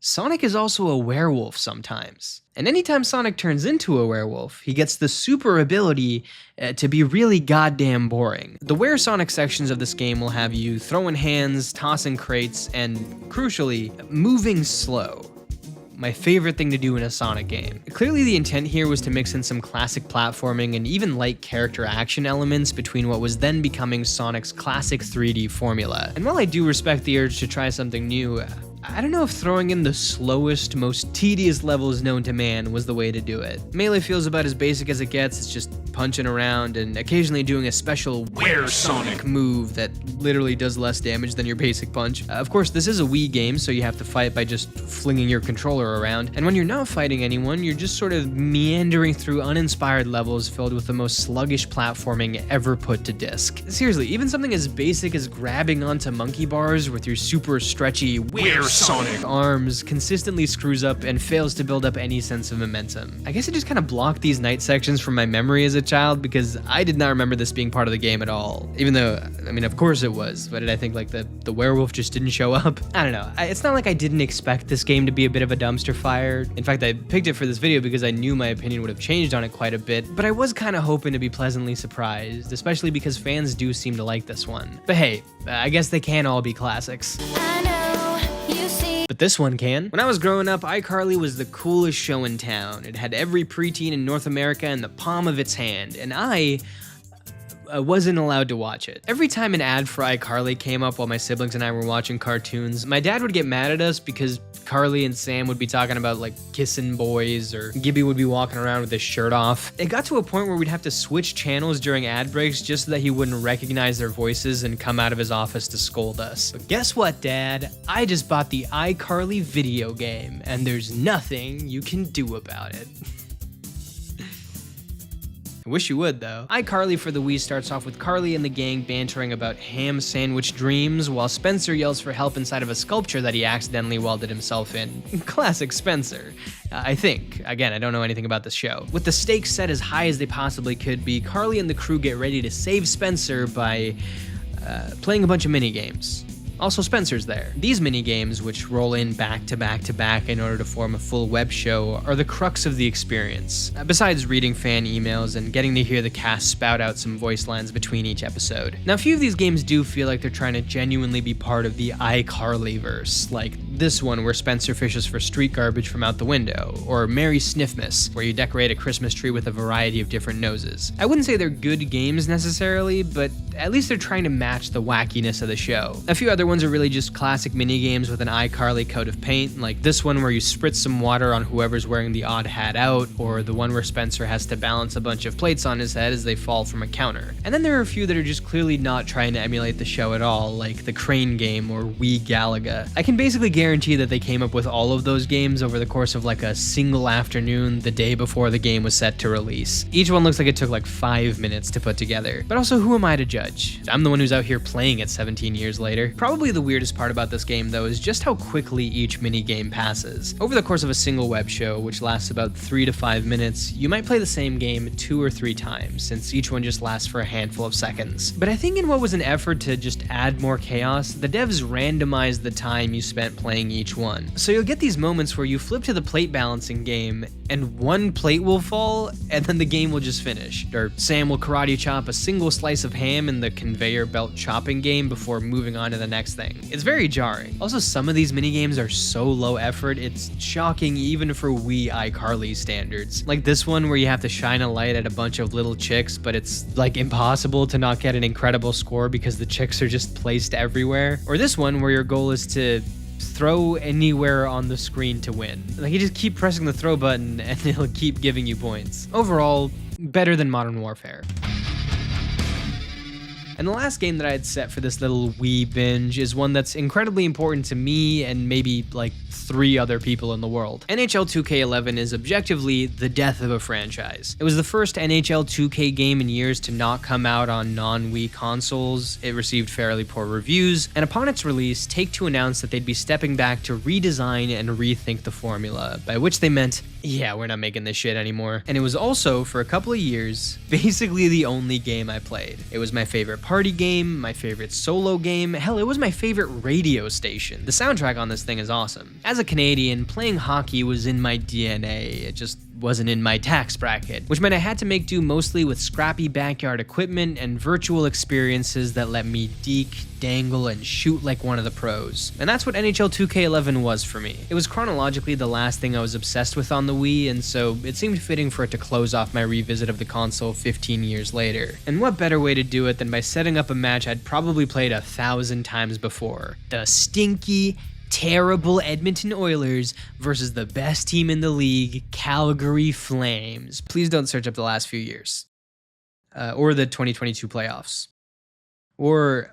Sonic is also a werewolf sometimes. And anytime Sonic turns into a werewolf, he gets the super ability to be really goddamn boring. The Were Sonic sections of this game will have you throwing hands, tossing crates, and crucially, moving slow. My favorite thing to do in a Sonic game. Clearly the intent here was to mix in some classic platforming and even light character action elements between what was then becoming Sonic's classic 3D formula. And while I do respect the urge to try something new, I don't know if throwing in the slowest, most tedious levels known to man was the way to do it. Melee feels about as basic as it gets. It's just punching around and occasionally doing a special Were Sonic move that literally does less damage than your basic punch. Of course, this is a Wii game, so you have to fight by just flinging your controller around. And when you're not fighting anyone, you're just sort of meandering through uninspired levels filled with the most sluggish platforming ever put to disc. Seriously, even something as basic as grabbing onto monkey bars with your super stretchy Were Sonic arms consistently screws up and fails to build up any sense of momentum. I guess I just kind of blocked these night sections from my memory as a child because I did not remember this being part of the game at all. Even though, I mean, of course it was, but did I think like the werewolf just didn't show up? I don't know. It's not like I didn't expect this game to be a bit of a dumpster fire. In fact, I picked it for this video because I knew my opinion would have changed on it quite a bit, but I was kind of hoping to be pleasantly surprised, especially because fans do seem to like this one. But hey, I guess they can't all be classics. But this one can. When I was growing up, iCarly was the coolest show in town. It had every preteen in North America in the palm of its hand, and I wasn't allowed to watch it. Every time an ad for iCarly came up while my siblings and I were watching cartoons, my dad would get mad at us because Carly and Sam would be talking about like kissing boys, or Gibby would be walking around with his shirt off. It got to a point where we'd have to switch channels during ad breaks just so that he wouldn't recognize their voices and come out of his office to scold us. But guess what, Dad? I just bought the iCarly video game, and there's nothing you can do about it. I wish you would, though. iCarly for the Wii starts off with Carly and the gang bantering about ham sandwich dreams, while Spencer yells for help inside of a sculpture that he accidentally welded himself in. Classic Spencer. I think. Again, I don't know anything about this show. With the stakes set as high as they possibly could be, Carly and the crew get ready to save Spencer by playing a bunch of mini-games. Also, Spencer's there. These mini-games, which roll in back to back to back in order to form a full web show, are the crux of the experience, besides reading fan emails and getting to hear the cast spout out some voice lines between each episode. Now, a few of these games do feel like they're trying to genuinely be part of the iCarly-verse, like this one where Spencer fishes for street garbage from out the window, or Merry Sniffmas, where you decorate a Christmas tree with a variety of different noses. I wouldn't say they're good games necessarily, but at least they're trying to match the wackiness of the show. A few other ones are really just classic mini-games with an iCarly coat of paint, like this one where you spritz some water on whoever's wearing the odd hat out, or the one where Spencer has to balance a bunch of plates on his head as they fall from a counter. And then there are a few that are just clearly not trying to emulate the show at all, like the Crane game or Wii Galaga. I can basically guarantee that they came up with all of those games over the course of like a single afternoon the day before the game was set to release. Each one looks like it took like 5 minutes to put together. But also, who am I to judge? I'm the one who's out here playing it 17 years later. Probably the weirdest part about this game, though, is just how quickly each mini-game passes. Over the course of a single web show, which lasts about 3 to 5 minutes, you might play the same game 2 or 3 times, since each one just lasts for a handful of seconds. But I think in what was an effort to just add more chaos, the devs randomized the time you spent playing each one. So you'll get these moments where you flip to the plate balancing game, and one plate will fall, and then the game will just finish. Or Sam will karate chop a single slice of ham in the conveyor belt chopping game before moving on to the next thing. It's very jarring. Also, some of these minigames are so low effort, it's shocking even for Wii iCarly standards. Like this one where you have to shine a light at a bunch of little chicks, but it's like impossible to not get an incredible score because the chicks are just placed everywhere. Or this one where your goal is to throw anywhere on the screen to win. Like you just keep pressing the throw button and it'll keep giving you points. Overall, better than Modern Warfare. And the last game that I had set for this little Wii binge is one that's incredibly important to me and maybe like 3 other people in the world. NHL 2K11 is objectively the death of a franchise. It was the first NHL 2K game in years to not come out on non-Wii consoles. It received fairly poor reviews, and upon its release, Take-Two announced that they'd be stepping back to redesign and rethink the formula, by which they meant, yeah, we're not making this shit anymore. And it was also, for a couple of years, basically the only game I played. It was my favorite party game, my favorite solo game, hell, it was my favorite radio station. The soundtrack on this thing is awesome. As a Canadian, playing hockey was in my DNA. It just wasn't in my tax bracket, which meant I had to make do mostly with scrappy backyard equipment and virtual experiences that let me deke, dangle, and shoot like one of the pros. And that's what NHL 2K11 was for me. It was chronologically the last thing I was obsessed with on the Wii, and so it seemed fitting for it to close off my revisit of the console 15 years later. And what better way to do it than by setting up a match I'd probably played 1,000 times before. The stinky, terrible Edmonton Oilers versus the best team in the league, Calgary Flames. Please don't search up the last few years. Or the 2022 playoffs. Or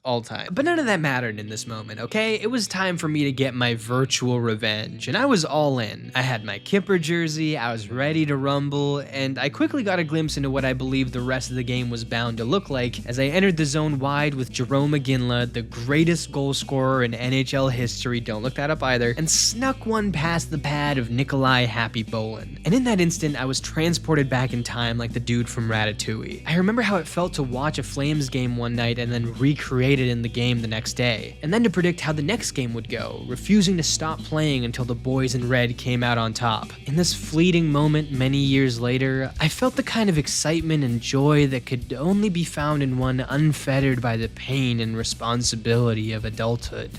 all time. But none of that mattered in this moment, okay? It was time for me to get my virtual revenge, and I was all in. I had my Kipper jersey, I was ready to rumble, and I quickly got a glimpse into what I believed the rest of the game was bound to look like as I entered the zone wide with Jarome Iginla, the greatest goal scorer in NHL history, don't look that up either, and snuck one past the pad of Nikolai Happy Bolin. And in that instant, I was transported back in time like the dude from Ratatouille. I remember how it felt to watch a Flames game one night and then recreate it in the game the next day, and then to predict how the next game would go, refusing to stop playing until the boys in red came out on top. In this fleeting moment many years later, I felt the kind of excitement and joy that could only be found in one unfettered by the pain and responsibility of adulthood.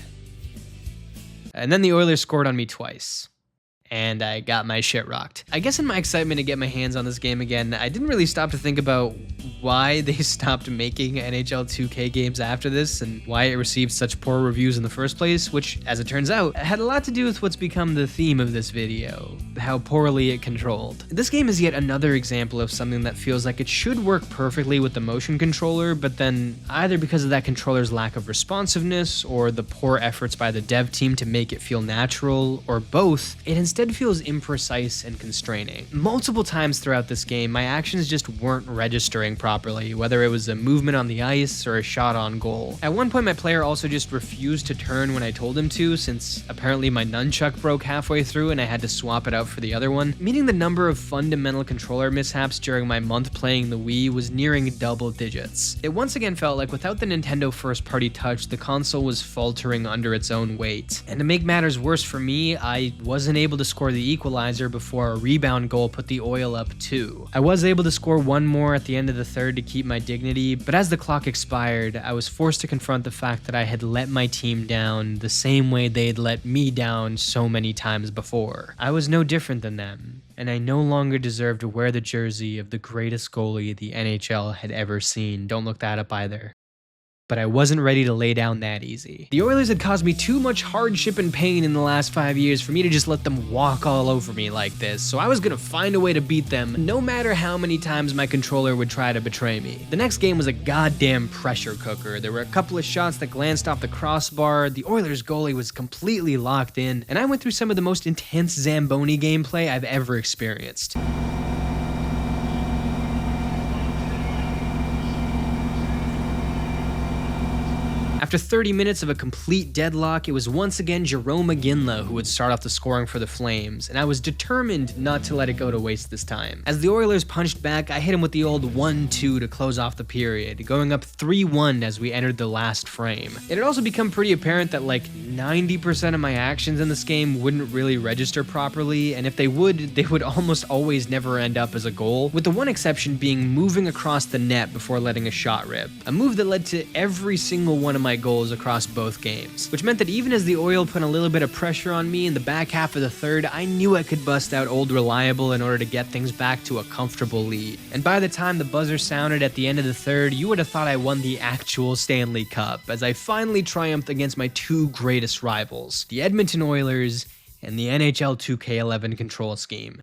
And then the Oilers scored on me twice. And I got my shit rocked. I guess in my excitement to get my hands on this game again, I didn't really stop to think about why they stopped making NHL 2K games after this and why it received such poor reviews in the first place, which, as it turns out, had a lot to do with what's become the theme of this video, how poorly it controlled. This game is yet another example of something that feels like it should work perfectly with the motion controller, but then either because of that controller's lack of responsiveness or the poor efforts by the dev team to make it feel natural, or both, it instead feels imprecise and constraining. Multiple times throughout this game, my actions just weren't registering properly, whether it was a movement on the ice or a shot on goal. At one point, my player also just refused to turn when I told him to, since apparently my nunchuck broke halfway through and I had to swap it out for the other one, meaning the number of fundamental controller mishaps during my month playing the Wii was nearing double digits. It once again felt like without the Nintendo first-party touch, the console was faltering under its own weight. And to make matters worse for me, I wasn't able to score the equalizer before a rebound goal put the Oil up 2. I was able to score one more at the end of the third to keep my dignity, but as the clock expired, I was forced to confront the fact that I had let my team down the same way they'd let me down so many times before. I was no different than them, and I no longer deserved to wear the jersey of the greatest goalie the NHL had ever seen. Don't look that up either. But I wasn't ready to lay down that easy. The Oilers had caused me too much hardship and pain in the last 5 years for me to just let them walk all over me like this, so I was gonna find a way to beat them, no matter how many times my controller would try to betray me. The next game was a goddamn pressure cooker. There were a couple of shots that glanced off the crossbar, the Oilers goalie was completely locked in, and I went through some of the most intense Zamboni gameplay I've ever experienced. After 30 minutes of a complete deadlock, it was once again Jarome Iginla who would start off the scoring for the Flames, and I was determined not to let it go to waste this time. As the Oilers punched back, I hit him with the old 1-2 to close off the period, going up 3-1 as we entered the last frame. It had also become pretty apparent that like 90% of my actions in this game wouldn't really register properly, and if they would almost always never end up as a goal, with the one exception being moving across the net before letting a shot rip. A move that led to every single one of my goals across both games, which meant that even as the Oil put a little bit of pressure on me in the back half of the third, I knew I could bust out Old Reliable in order to get things back to a comfortable lead. And by the time the buzzer sounded at the end of the third, you would have thought I won the actual Stanley Cup, as I finally triumphed against my two greatest rivals, the Edmonton Oilers and the NHL 2K11 control scheme.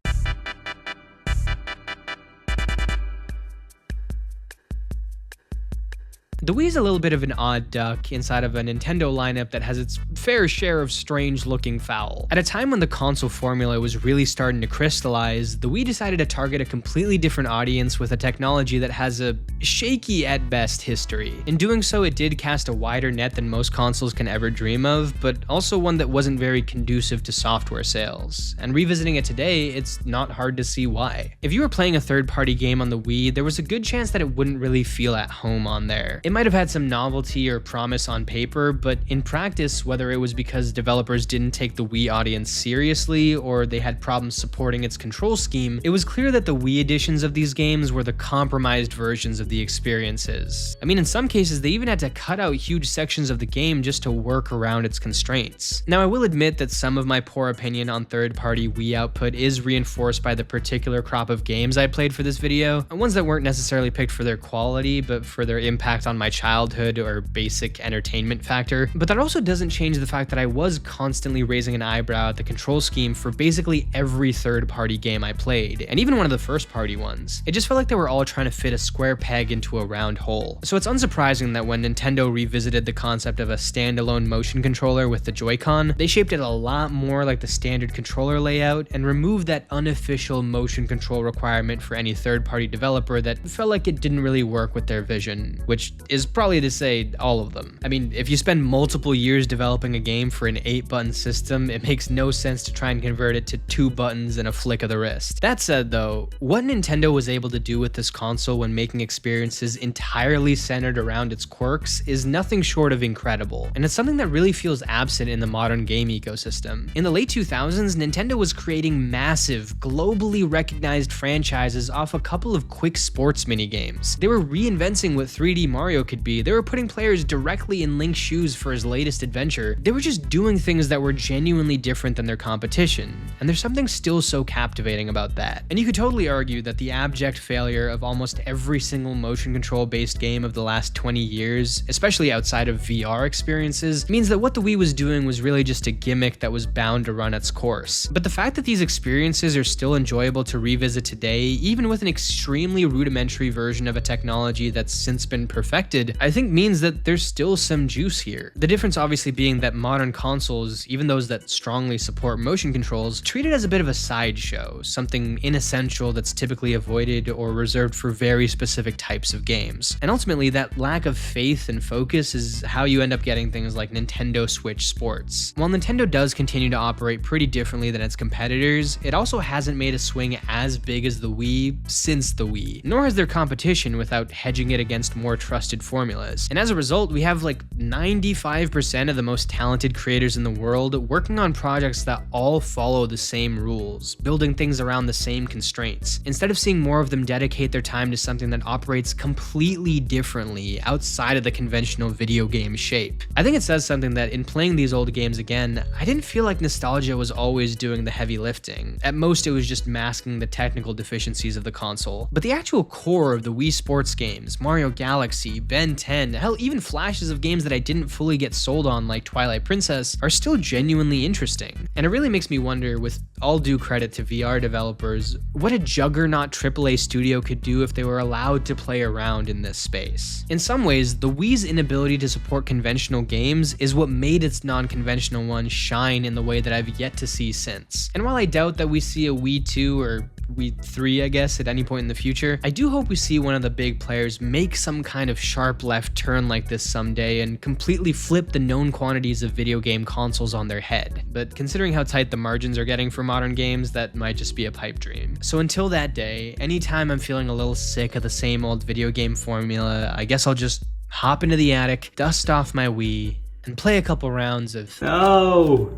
The Wii is a little bit of an odd duck inside of a Nintendo lineup that has its fair share of strange-looking fowl. At a time when the console formula was really starting to crystallize, the Wii decided to target a completely different audience with a technology that has a shaky at best history. In doing so, it did cast a wider net than most consoles can ever dream of, but also one that wasn't very conducive to software sales. And revisiting it today, it's not hard to see why. If you were playing a third-party game on the Wii, there was a good chance that it wouldn't really feel at home on there. It might have had some novelty or promise on paper, but in practice, whether it was because developers didn't take the Wii audience seriously or they had problems supporting its control scheme, it was clear that the Wii editions of these games were the compromised versions of the experiences. I mean, in some cases, they even had to cut out huge sections of the game just to work around its constraints. Now, I will admit that some of my poor opinion on third-party Wii output is reinforced by the particular crop of games I played for this video, ones that weren't necessarily picked for their quality, but for their impact on my childhood or basic entertainment factor. But that also doesn't change the fact that I was constantly raising an eyebrow at the control scheme for basically every third-party game I played, and even one of the first-party ones. It just felt like they were all trying to fit a square peg into a round hole. So it's unsurprising that when Nintendo revisited the concept of a standalone motion controller with the Joy-Con, they shaped it a lot more like the standard controller layout and removed that unofficial motion control requirement for any third-party developer that felt like it didn't really work with their vision, which is probably to say all of them. I mean, if you spend multiple years developing a game for an 8-button system, it makes no sense to try and convert it to 2 buttons and a flick of the wrist. That said though, what Nintendo was able to do with this console when making experiences entirely centered around its quirks is nothing short of incredible, and it's something that really feels absent in the modern game ecosystem. In the late 2000s, Nintendo was creating massive, globally recognized franchises off a couple of quick sports minigames. They were reinventing what 3D Mario could be. They were putting players directly in Link's shoes for his latest adventure. They were just doing things that were genuinely different than their competition, and there's something still so captivating about that. And you could totally argue that the abject failure of almost every single motion control based game of the last 20 years, especially outside of VR experiences, means that what the Wii was doing was really just a gimmick that was bound to run its course. But the fact that these experiences are still enjoyable to revisit today, even with an extremely rudimentary version of a technology that's since been perfected, I think means that there's still some juice here. The difference obviously being that modern consoles, even those that strongly support motion controls, treat it as a bit of a sideshow, something inessential that's typically avoided or reserved for very specific types of games. And ultimately, that lack of faith and focus is how you end up getting things like Nintendo Switch Sports. While Nintendo does continue to operate pretty differently than its competitors, it also hasn't made a swing as big as the Wii since the Wii, nor has their competition without hedging it against more trusted formulas. And as a result, we have like 95% of the most talented creators in the world working on projects that all follow the same rules, building things around the same constraints, instead of seeing more of them dedicate their time to something that operates completely differently outside of the conventional video game shape. I think it says something that in playing these old games again, I didn't feel like nostalgia was always doing the heavy lifting. At most, it was just masking the technical deficiencies of the console. But the actual core of the Wii Sports games, Mario Galaxy, Ben 10, hell, even flashes of games that I didn't fully get sold on like Twilight Princess, are still genuinely interesting. And it really makes me wonder, with all due credit to VR developers, what a juggernaut AAA studio could do if they were allowed to play around in this space. In some ways, the Wii's inability to support conventional games is what made its non-conventional ones shine in the way that I've yet to see since. And while I doubt that we see a Wii 2 or Wii 3, I guess, at any point in the future, I do hope we see one of the big players make some kind of sharp left turn like this someday and completely flip the known quantities of video game consoles on their head. But considering how tight the margins are getting for modern games, that might just be a pipe dream. So until that day, anytime I'm feeling a little sick of the same old video game formula, I guess I'll just hop into the attic, dust off my Wii, and play a couple rounds of... No!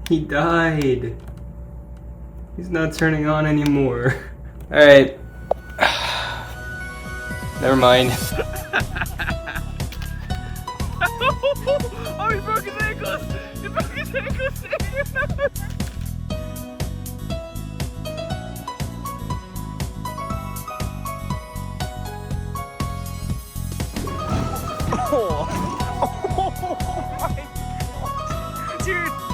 He died. He's not turning on anymore. Alright. Never mind. Oh, he broke his ankles! He broke his ankles! Oh my god! Dude!